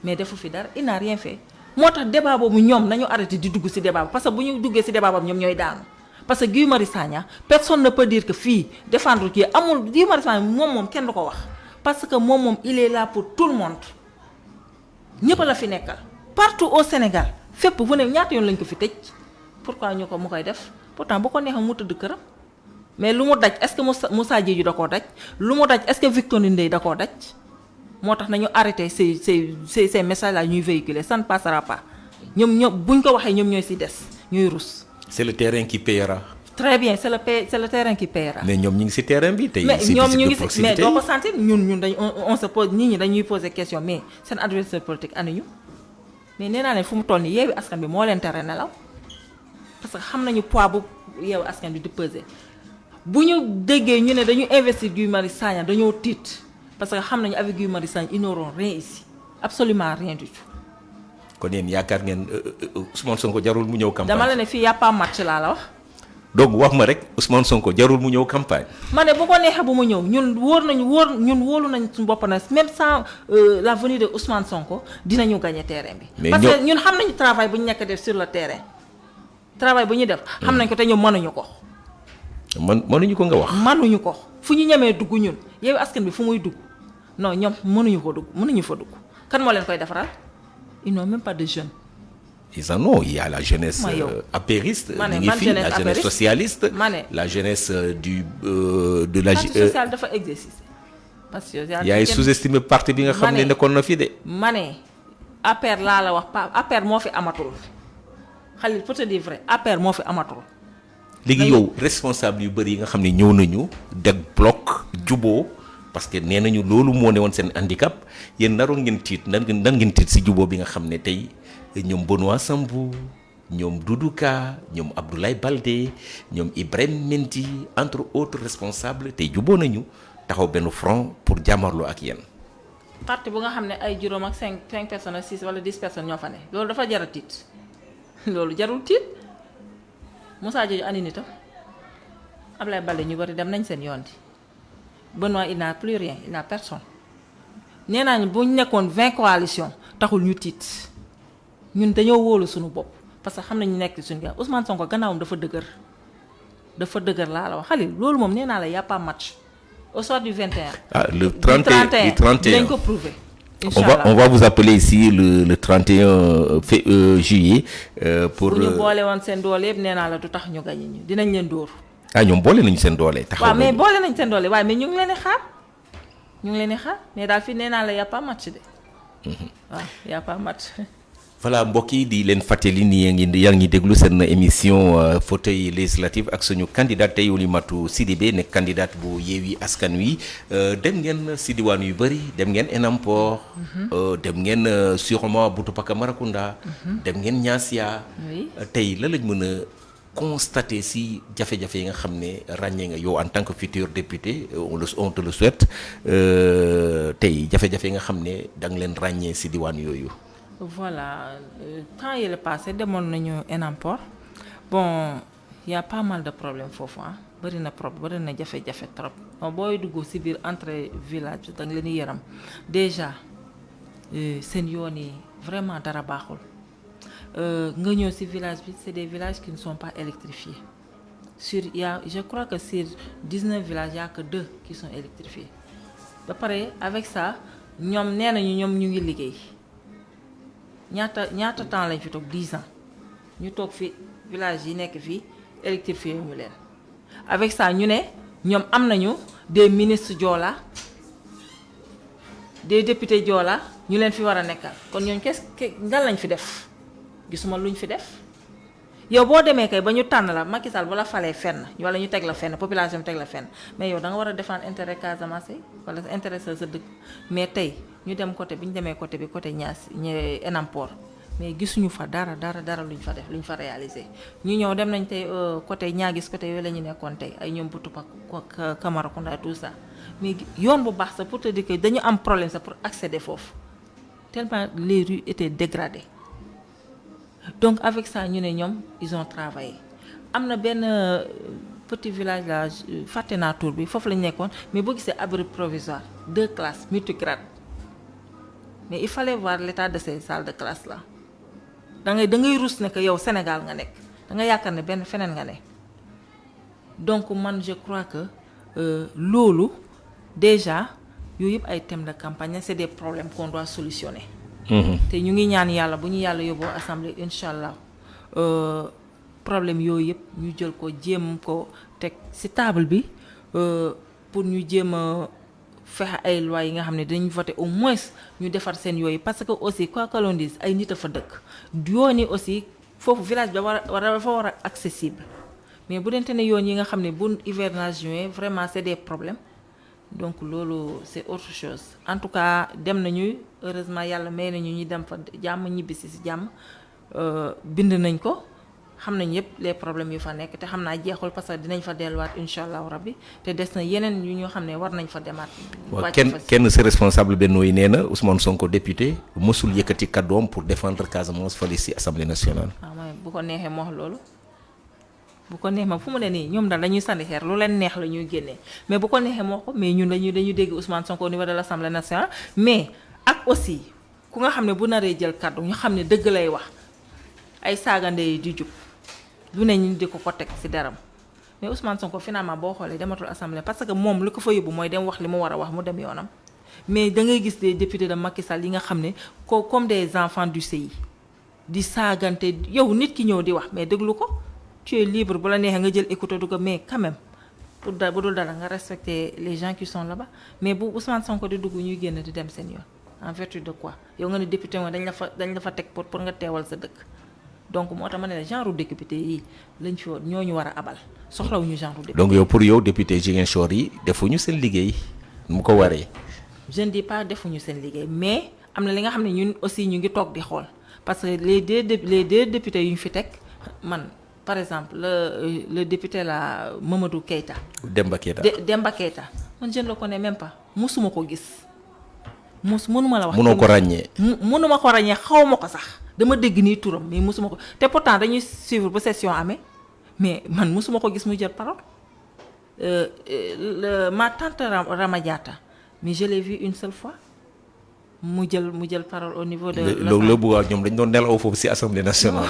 mais defu fi dara il n'a rien fait moo tax débat boobu ñoom nañu arrêté di dugg ci débat parce que bu ñu duggee ci débat boobu ñoom ñooy daanu parce que Guy Marius Sagna personne ne peut dire que fii défendre kii amul Guy Marius Sagna moom kenn du ko wax parce que moom il est là pour tout le monde ñëpp la fi nekkal partout au Sénégal. fépp bu ne ñaata yoon lañ ko fi tëj pourquoi mu koy def pourtant bu ko neexee mu tëdd këram mais lu mu daj est-ce que Moussa Diédhiou da koo daj lu mu daj est-ce que Victorine Ndeye da koo daj moo tax nañu arrêté ces messages là ñuy véhiculer ça ne passera pas ñoom buñ ko waxee ñoom ñooy ci des ñuy rus. c'est le terrain qui payera. très bien c'est le terrain qui payera. mais ñoom ñu ngi ci terrain bi tey. mais ñoom ñu ngi ci mais doo ko sentir ñun dañ on se pose nit ñi dañuy poser question mais seen adversaire politique anañu. mais nee naa leen fu mu toll nii Yewwi Askan Wi moo leen tere nelaw parce que xam nañu poids bu Yewwi Askan Wi di peser bu ñu déggee ñu ne dañu investir Guy Marius Sagna dañoo tiit parce que xam nañu avec Guy Marius Sagna ils n'auront rien ici absolument rien du tout. kon yéen yaakaar ngeen Ousmane Sonko jarul mu ñëw campagne. dama la ne fii y a pas match laa la wax. donc wax ma rek Ousmane Sonko jarul mu ñëw campagne. ma ne bu ko neexee bu mu ñëw ñun wóolu nañu suñu bopp na même sans la venue de Ousmane Sonko dinañu gagner terrain bi. mais parce que ñun xam nañu travail bu ñu nekk def sur le terrain travail bu ñu def. xam nañ ko te ñoom mënuñu ko. mënuñu ko nga wax. mënuñu ko fu ñu ñemee dugg ñun Yewwi Askan Wi fu muy dugg non ñoom mënuñu fa dugg kan moo leen koy defaral ils n'ont même pas de jeunes ils en ont. Il y a la jeunesse apériste, la jeunesse socialiste, la jeunesse de la... Parti social dafa exister. Parce que il y a sous-estimé parti bi nga xam ne nekkoon na fi de. ma ne APR laa la wax APR moo fi amatul Khalil pour te dire vrai APR moo fi amatul. léegi yow responsable yu bëri yi nga xam ne ñëw nañu deg bloc juboo parce que nee nañu loolu moo ne woon seen handicap yéen naroon ngeen tiit nan ngeen tiit si juboo bi nga xam ne tey ñoom Benoît Sambou ñoom Doudou Ka ñoom Abdoulaye Baldé ñoom Ibrahima Mendy entre autres responsables tey juboo nañu taxaw benn front pour jàmmarloo ak yéen. parti bu nga xam ne ay juróom ak 5 personnes ak 6 wala 10 personnes ñoo fa ne loolu dafa jar a tiit loolu jarul tiit Moussa Diadio andi nitam Abdoulaye Baldé ñu bari dem nañ seen yoon di Benoît il n'a plus rien il n'a personne nee naa ñu bu ñu nekkoon 20 coalitions taxul ñu tiit ñun dañoo wóolu suñu bopp parce que xam nañu nekk suñu gars Ousmane Sonko gannaawam dafa dëgër laa la wax Khalil loolu moom nee naa la y a pas match au soir du 21. Ah, le 31 dinañ ko prouver. Inch'Allah. On va vous appeler ici le 31 juillet pour. bu ñu boole woon seen doole yëpp nee naa la du tax ñu gañe ñu dinañ leen dóor. ah ñoom boole nañu seen doole. taxaw waaw mais boole nañ seen doole waaye mais ñu ngi leen di xaar mais daal fii nee naa la y a pas match de. waaw y a pas match. voilà mbokk yi di leen fàttali ni yaa ngi déglu seen émission fauteuil législatif ak suñu candidate tey Oulimatou Sidibé nekk candidate bu Yewwi Askan Wi dem ngeen si diwaan yu bëri dem ngeen Enampor dem ngeen sûrement Boutoupa Maracounda dem ngeen Niassia tey la lañ mën a constater si jafe-jafe yi nga xam ne ràññee nga yow en tant que futur député on te le souhaite tey jafe-jafe yi nga xam ne da nga leen ràññee si diwaan yooyu. Voilà, temps il est passé demoon nañu Enampor bon y a pas mal de problèmes foofu bëri na jafe-jafe trop booy dugg ci biir entrée village da nga leen di yaram déjà seen yoon yi vraiment dara baaxul nga ñëw ci village bi c'est des villages qui ne sont pas électrifiés je crois que sur 19 villages y a que 2 qui sont électrifiés ba pare avec ça ñoom nee nañu ñoom ñu ngi liggéey. ñaata temps lañ fi toog 10 ans ñu toog fi village yi nekk fii électrifié ñu leen avec ça ñu ne ñoom am nañu des ministres Joola des députés Joola ñu leen fi war a nekkal kon ñooñu ngan lañ fi def gisuma luñ fi def yow boo demee kay ba ñu tànn la Macky Sall bu la falee fenn wala ñu teg la fenn population teg la fenn mais yow da nga war a défendre intérêt Casamance wala intérêt sa dëkk mais tey ñu dem côté bi ñu demee côté bi côté Enampor mais gisuñu fa dara luñ fa def luñ fa réaliser ñu ñëw dem nañ tey côté Niaguis côté yooyu la ñu nekkoon tey ay ñoom Boutoupa Camaracounda tout ça mais yoon bu baax sax pour te dire que dañu am problème sax pour accéder foofu tellement les rues étaient dégradées donc avec ça ñu ne ñoom ils ont travaillé am na benn petit village là fàtte naa tour bi foofu lañ nekkoon mais boo gisee abri provisoire 2 classes multigrades mais il fallait voir l'état de ces salles de classe là da ngay rus ne que yow Sénégal nga nekk da nga yaakaar ne benn feneen nga ne donc man je crois que loolu déjà yooyu yëpp ay thèmes de campagne c'est des problèmes qu'on doit solutionner. te ñu ngi ñaan yàlla bu ñu yàlla yóbboo assemblée incha allah problème yooyu yëpp ñu jël ko jéem ko teg ci table bi pour ñu jéem a fexe ay lois yi nga xam ne dinañ voter au moins ñu defar seen yooyu parce que aussi quoi que l'on dise ay nit a fa dëkk yoon yi aussi foofu village bi dafa war a accessible mais bu dente ne yoon yi nga xam ne bu hivernage ñëwee vraiment c'est des problèmes donc loolu c'est autre chose en tout cas dem nañu heureusement yàlla may nañu ñu dem fa jàmm ñibbisi ci jàmm bind nañ ko xam nañ yëpp les problèmes yu fa nekk te xam naa jeexul parce que dinañ fa delluwaat incha allahu rabbi te des na yeneen yu ñoo xam ne war nañ fa demaat. waaw kenn si responsable Benno yi nee na Ousmane Sonko député mësul yëkkati kàddoom pour défendre Casamance fële si assemblée nationale. waaw mooy bu ko neexee moo wax loolu bu ko neex ma fu mu ne nii ñoom daal dañuy sànni xeer lu leen neex la ñuy génnee mais bu ko neexee moo ko mais ñun dañuy dégg Ousmane Sonko au niveau de l'assemblée nationale mais ak aussi ku nga xam ne bu naree jël kàddu ñu xam ne dëgg lay wax ay saagande yi di jub. lu ne ñu di ko teg ci deram mais Ousmane Sonko finalement boo xoolee dematul assemblée parce que moom li ko fa yóbbu mooy dem wax li mu war a wax mu dem yoonam mais da ngay gis des députés de Macky Sall yi nga xam ne comme des enfants du CI di saagante yow nit ki ñëw di wax mais déglu ko tu es libre bu la neexee nga jël écouter du ko mais quand même pour bu dul dara nga respecter les gens qui sont là-bas mais bu Ousmane Sonko di dugg ñuy génn di dem seen yoon en vertu de quoi yow nga ne député nga dañ la fa teg pour nga teewal sa dëkk donc moo tax ma ne la genre député yi lañ fi woon ñooñu war a abal soxlawuñu genre député. donc yow pour yow député Ziguinchor yi defuñu seen liggéey mu ko waree. je ne dis pas defuñu seen liggéey mais am na li nga xam ne ñun aussi ñu ngi toog di xool parce que les deux députés yu ñu fi teg man par exemple le député la Mamadou Keita. Demba Keita Demba Keita man je ne le connais même pas musuma ko gis mënuma la wax. mënoo ko ràññee. mënuma ko ràññee xaw ma ko sax dama dégg nii turam mais musuma ko te pourtant dañuy suivre bu session amee mais man musuma ko gis muy jël parole ma tante Rama Diatta mais je l'ai vu une seule fois mu jël parole au niveau de. loolu la bëgg ñoom dañ doon nelaw foofu ci assemblée nationale.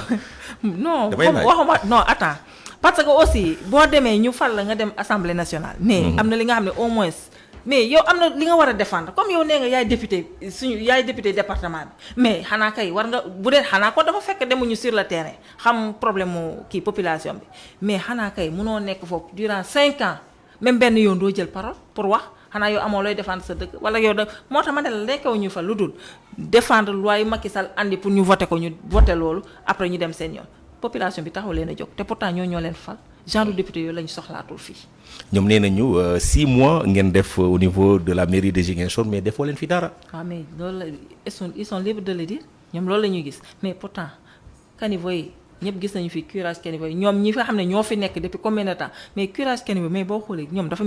non waxuma non attends parce que aussi boo demee ñu fal la nga dem assemblée nationale. mais am na li nga xam ne au moins. mais yow am na li nga war a défendre comme yow nee nga yaay député département bi mais xanaa kay war nga bu dee xanaa ko dafa fekk demuñu sur le terrain xam problème mu kii population bi mais xanaa kay munoo nekk foofu durant 5 ans même benn yoon doo jël parole pour wax xanaa yow amoo looy défendre sa dëkk wala yow da moo tax ma ne la nekkewuñu fa lu dul défendre loi yu Macky Sall andi pour ñu voté ko ñu voté loolu après ñu dem seen yoon population bi taxaw leen a jóg te pourtant ñoo leen fal genre député yooyu lañu soxlaatul fii. ñoom nee nañu 6 mois ngeen def au niveau de la mairie de Ziguinchor mais defoo leen fi dara. waaw mais loolu la ils sont libres de le dire ñoom loolu la ñuy gis mais pourtant caniveau yi ñëpp gis nañu fi curage caniveau yi ñoom ñi nga xam ne ñoo fi nekk depuis combien de temps mais curage caniveau mais boo xoolee ñoom dafa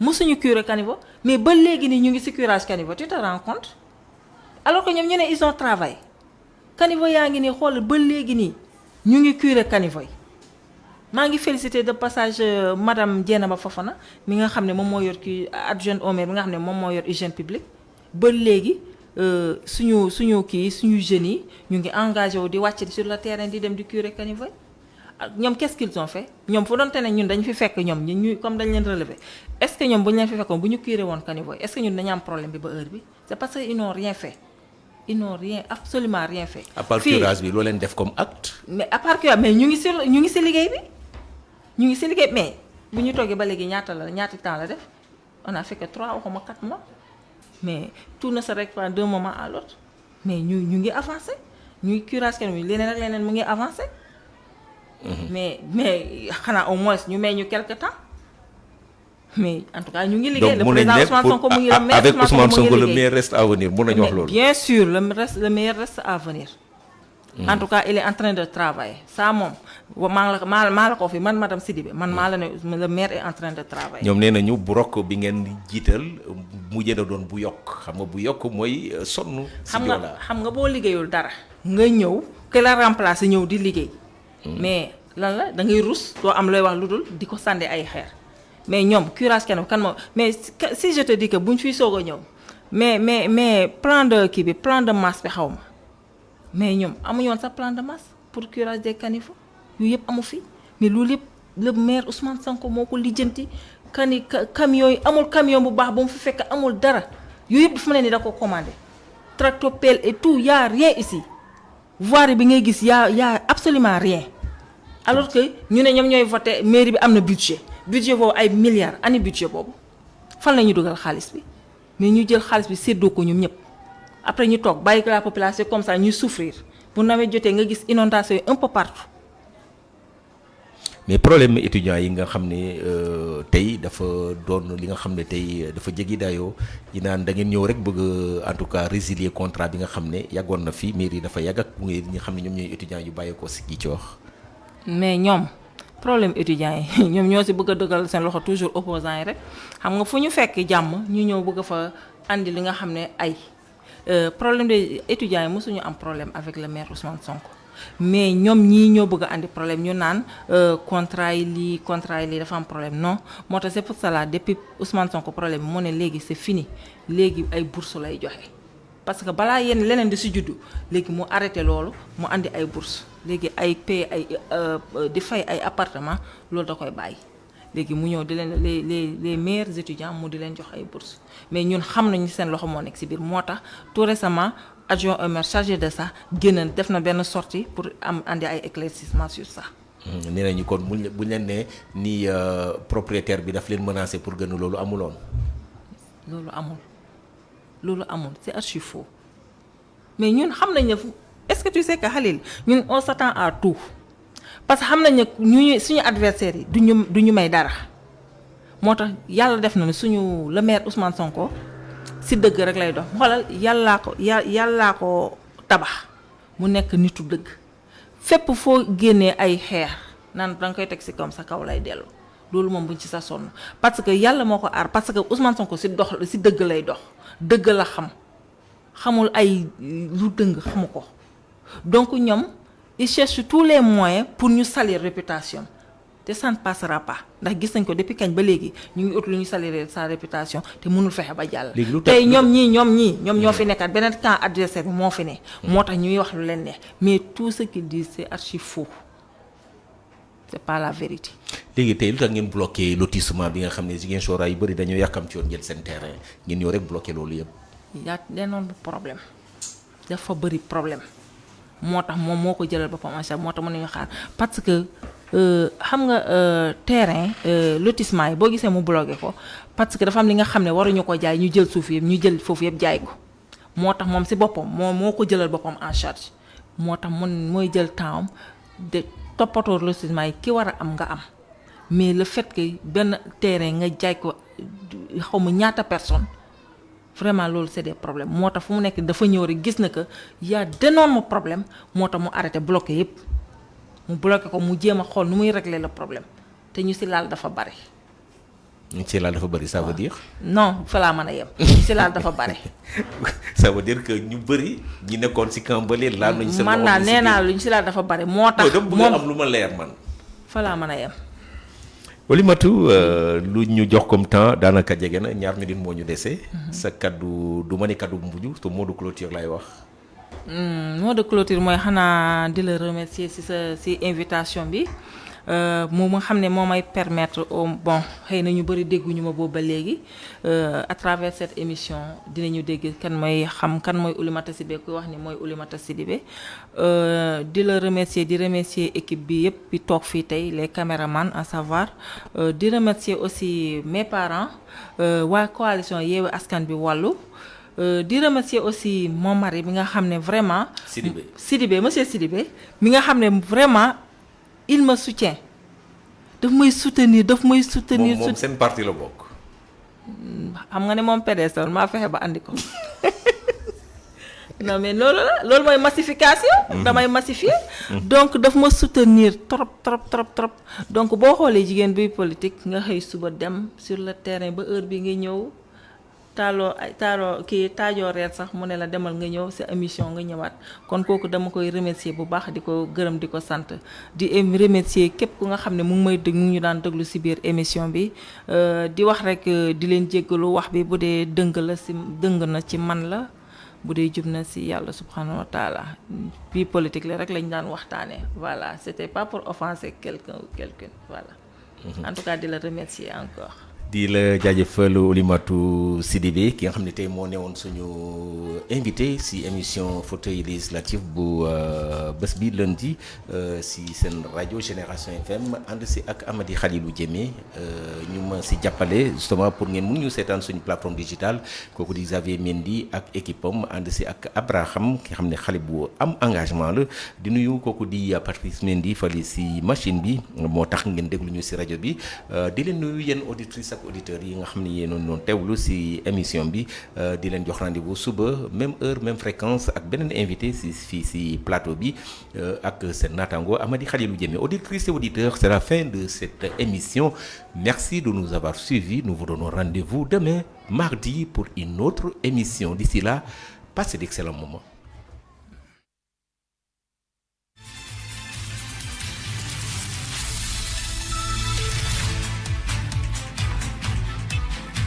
mosuñu curer caniveau mais ba léegi nii ñu ngi ci curage caniveau tu te rends compte alors que ñoom ñu ne ils ont travaillé caniveau yaa ngi nii xool ba léegi nii ñu ngi curer caniveau yi. maa ngi félicité de passage madame Dieynaba Fofana mi nga xam ne moom moo yor kii adjointe au maire mi nga xam ne moom moo yor hygiène publique ba léegi suñu jeunes yi ñu ngi engagé wu di wàcc sur le terrain di dem di curer caniveau ak ñoom qu'est-ce qu'ils ont fait ñoom fu doon te ne ñun dañu fi fekk ñoom ñu comme dañ leen relever est-ce que ñoom bu ñu leen fi fekkoon bu ñu curer woon caniveau est-ce que ñun dañu am problème bi ba heure bi c'est parce que ils n'ont rien fait. Ils n'ont absolument rien fait. à part curage bi loo leen def comme acte. mais à part curage mais ñu ngi ci liggéey bi. ñu ngi ci liggéey mais bu ñu toogee ba léegi ñaata temps la def on a fait que 3 ou 4 mois mais tout ne se règle pas d'un moment à l'autre mais ñu ngi avancé ñuy curage kenn leneen ak leneen mu ngi avancé. mais xanaa au moins ñu may ñu quelque temps mais en tout cas ñu ngi liggéey. le président Ousmane Sonko mu ngi le maire avec Ousmane Sonko le meilleur reste à venir mun nañu wax loolu. bien sûr le meilleur reste à venir. en tout cas il est en train de travailler ça moom maa la ko fi man madame Sidibé man maa la ne le maire est en train de travailler. ñoom nee nañu bu rokk bi ngeen jiital mujjee na doon bu yokk xam nga bu yokk mooy sonn. xam nga boo liggéeyul dara. nga ñëw que la remplacer ñëw di liggéey. mais lan la da ngay rus doo am looy wax lu dul di ko sànni ay xeer mais ñoom curage kenn kan moo mais si je te dis que buñ fiy soog a ñëw mais plan de masse bi xaw ma. mais ñoom amuñu woon sax plan de masse pour curage des caniveaux yooyu yëpp amu fi mais loolu yëpp le maire Ousmane Sonko moo ko lijjanti camion yi amul camion bu baax ba mu fi fekk amul dara yooyu yëpp dafa mel ni da ko commandé tractopelle et tout y a rien ici voirie bi ngay gis y a absolument rien alors que ñu ne ñoom ñooy voté mairie bi am na budget boobu ay milliards ani budget boobu fan la ñuy dugal xaalis bi mais ñu jël xaalis bi séddoo ko ñoom ñëpp. après ñu toog bàyyi la population comme ça ñuy souffrir bu nawet jotee nga gis inondation yi un peu partout. mais problème étudiants yi nga xam ne tey dafa doon li nga xam ne tey dafa jéggi dayoo yi naan da ngeen ñëw rek bëgg en tout cas résilier contrat bi nga xam ne yàggoon na fi mairie dafa yàgg ak ñi nga xam ne ñoom ñooy étudiants yu bàyyeekoo si kii ci wax. mais ñoom problème étudiants yi ñoom ñoo si bëgg a dëggal seen loxo toujours opposants yi rek xam nga fu ñu fekk jàmm ñu ñëw bëgg fa andi li nga xam ne ay. problème des étudiants yi mosuñu am problème avec le maire Ousmane Sonko mais ñoom ñii ñoo bëgg a andi problème ñu naan contrat yi lii dafa am problème non moo tax c'est pour cela depuis Ousmane Sonko problème bi mu ne léegi c'est fini léegi ay bourse lay joxe parce que balaa yenn leneen di si juddu léegi mu arrêté loolu mu andi ay bourse léegi ay paye ay di fay ay appartement loolu da koy bàyyi léegi mu ñëw di leen les meilleurs étudiants mu di leen jox ay bourses mais ñun xam nañu seen loxo moo nekk ci biir moo tax tout récemment adjoint au maire chargé de ça génn def na benn sortie pour andi ay éclaircissement sur ça. nee nañu kon buñ leen ne ni propriétaire bi daf leen menacé pour gën loolu amuloon. loolu amul c'est archi faux mais ñun xam nañ ne est-ce que tu sais que Khalil ñun on s'attend à tout parce que xam nañ ne suñu adversaires yi du ñu may dara moo tax yàlla def na ne suñu le maire Ousmane Sonko si dëgg rek lay dox xoolal yàllaa ko tabax mu nekk nitu dëgg fépp foo génnee ay xeer naan danga koy teg si comme sa kaw lay dellu loolu moom buñ ci sa sonn parce que yàlla moo ko aar parce que Ousmane Sonko si dëgg lay dox dëgg la xamul ay lu dëng xamu ko donc ñoom ils cherchent tous les moyens pour ñu salir réputation te ça ne passera pas ndax gis nañ ko depuis kañ ba léegi ñu ngi ut lu ñu salir sa réputation te mënul fexe ba jàll tey ñoom ñoo fi nekkaat beneen camp adversaire bi moo fi ne moo tax ñuy wax lu leen ne mais tout ce qu'ils disent c'est archi faux c'est pas la vérité. léegi tey lu tax ngeen bloqué lotissement bi nga xam ne Ziguinchor yu bëri dañoo yàkkam ci woon jël seen terrain ngeen ñëw rek bloqué loolu yëpp. yaa denoon problème dafa bëri problème moo tax moom moo ko jëlal boppam en charge moo tax mën nañu xaar parce que xam nga terrain lotissement yi boo gisee mu bloqué ko parce que dafa am li nga xam ne waruñu ko jaay ñu jël suuf yëpp ñu jël foofu yëpp jaay ko moo tax moom si boppam moo ko jëlal boppam en charge moo tax mooy jël temps de toppatoo lotissement yi ki war a am nga am mais le fait que benn terrain nga jaay ko xaw ma ñaata personne vraiment loolu c'est des problèmes moo tax fu mu nekk dafa ñëw rek gis na que y a d'énormes problèmes moo tax mu arrêté bloqué yépp mu bloqué ko mu jéem a xool nu muy régler le problème te ñu si laal dafa bari. ñu ci laal dafa bari ça veut dire. non fa laa mën a yem ñu si laal dafa bari. ça veut dire que ñu bëri ñi nekkoon si camp bële laal nañu. seen man naa nee naa lu ñu si laal dafa bari moo tax. moom am lu ma leer man. fa laa mën a yem. Oulimatou lu ñu jox comme temps daanaka jege na ñaar minutes moo ñu dese. sa kaddu du ma ne kaddu bu mujj te mot de clôture lay wax. mot de clôture mooy xanaa di la remercier si invitation bi moom nga xam ne moo may permettre bon xëy na ñu bëri dégguñu ma boobu ba léegi à travers cette émission dinañu dégg kan mooy Oulimata Sidibé kuy wax ni mooy Oulimata Sidibé di la remercier di remercier équipe bi yëpp bi toog fii tey les caméramans à savoir di remercier aussi mes parents waa coalition Yewwi Askan Wi wàllu di remercier aussi mon mari mi nga xam ne vraiment Sidibé monsieur Sidibé mi nga xam ne vraiment il me soutient daf may soutenir moom seen parti la bokk. xam nga ne moom PDS maa fexe ba andi ko non mais loolu mooy massification. damay massifier. donc daf ma soutenir trop donc boo xoolee jigéen buy politique nga xëy suba dem sur le terrain ba heure bi nga ñëw taajoo reer sax mu ne la demal nga ñëw sa émission nga ñëwaat kon kooku dama koy remercier bu baax di ko gërëm di ko sant di remercier képp ku nga xam ne mu ngi may dégg mu ñu daan déglu ci biir émission bi di wax rek di leen jéggalu wax bi bu dee dëng na ci man la bu dee jub na ci yàlla subhanahu wa taala bii politique la rek lañ daan waxtaanee voilà c'était pas pour offenser quelqu'un ou quelqu'une voilà en tout cas di la remercier encore. di la jaajëfal Oulimatou Sidibé ki nga xam ne tey moo newoon suñu invité si émission fauteuil législatif bu bés bi lundi si seen rajo Génération FM ànd si ak Amady Khalilou Diémé ñu ma si jàppale justement pour ngeen mun ñu seetaan suñu plateforme digitale kooku di Xavier Mendy ak équipe am ànd si ak Abraham ki nga xam ne xale bu am engagement la di nuyu kooku di Patrice Mendy fali si machine bi moo tax ngeen déglu ñu si rajo bi di leen nuyu yéen auditrices auditeurs yi nga xam ne yéen noonu teewlu ci émission bi di leen jox rendez-vous suba même heure même fréquence ak beneen invité ci fii ci plateau bi ak seen naataango Amady Khalilou Diémé. Auditrices et auditeurs, c'est la fin de cette émission. Merci de nous avoir suivis. Nous vous donnons rendez-vous demain mardi pour une autre émission. D'ici là, passez d'excellents moments.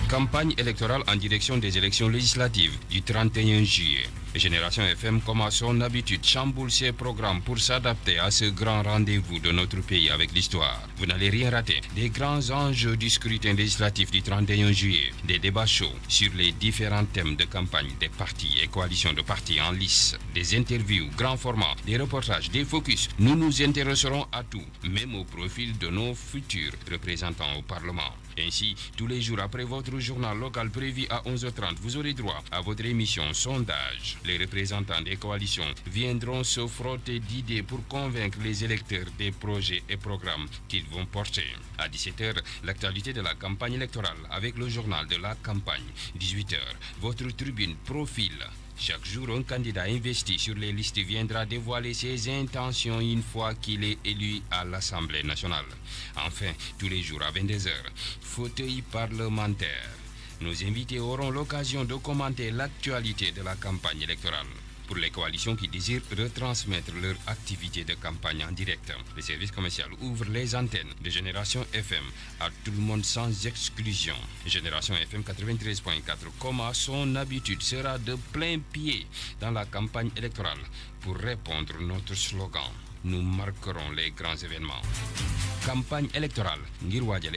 Campagne électorale en direction des élections législatives du 31 juillet. Génération FM, comme à son habitude, chamboule ses programmes pour s'adapter à ce grand rendez-vous de notre pays avec l'histoire. Vous n'allez rien rater. Des grands enjeux du scrutin législatif du 31 juillet, des débats chauds sur les différents thèmes de campagne des partis et coalitions de partis en lice, des interviews, grands formats, des reportages, des focus. Nous nous intéresserons à tout, même au profil de nos futurs représentants au Parlement. Ainsi, tous les jours après votre journal local prévu à 11h30, vous aurez droit à votre émission Sondage. Les représentants des coalitions viendront se frotter d'idées pour convaincre les électeurs des projets et programmes qu'ils vont porter. À 17h, l'actualité de la campagne électorale avec le journal de la campagne. 18h, votre tribune Profil. Chaque jour, un candidat investi sur les listes viendra dévoiler ses intentions une fois qu'il est élu à l'Assemblée nationale. Enfin, tous les jours à 22h, fauteuil parlementaire. Nos invités auront l'occasion de commenter l'actualité de la campagne électorale. Pour les coalitions qui désirent retransmettre leur activité de campagne en direct, le service commercial ouvre les antennes de Génération FM à tout le monde sans exclusion. Génération FM 93.4, comme à son habitude, sera de plein pied dans la campagne électorale pour répondre à notre slogan. Nous marquerons les grands événements. Campagne électorale, ngir waajal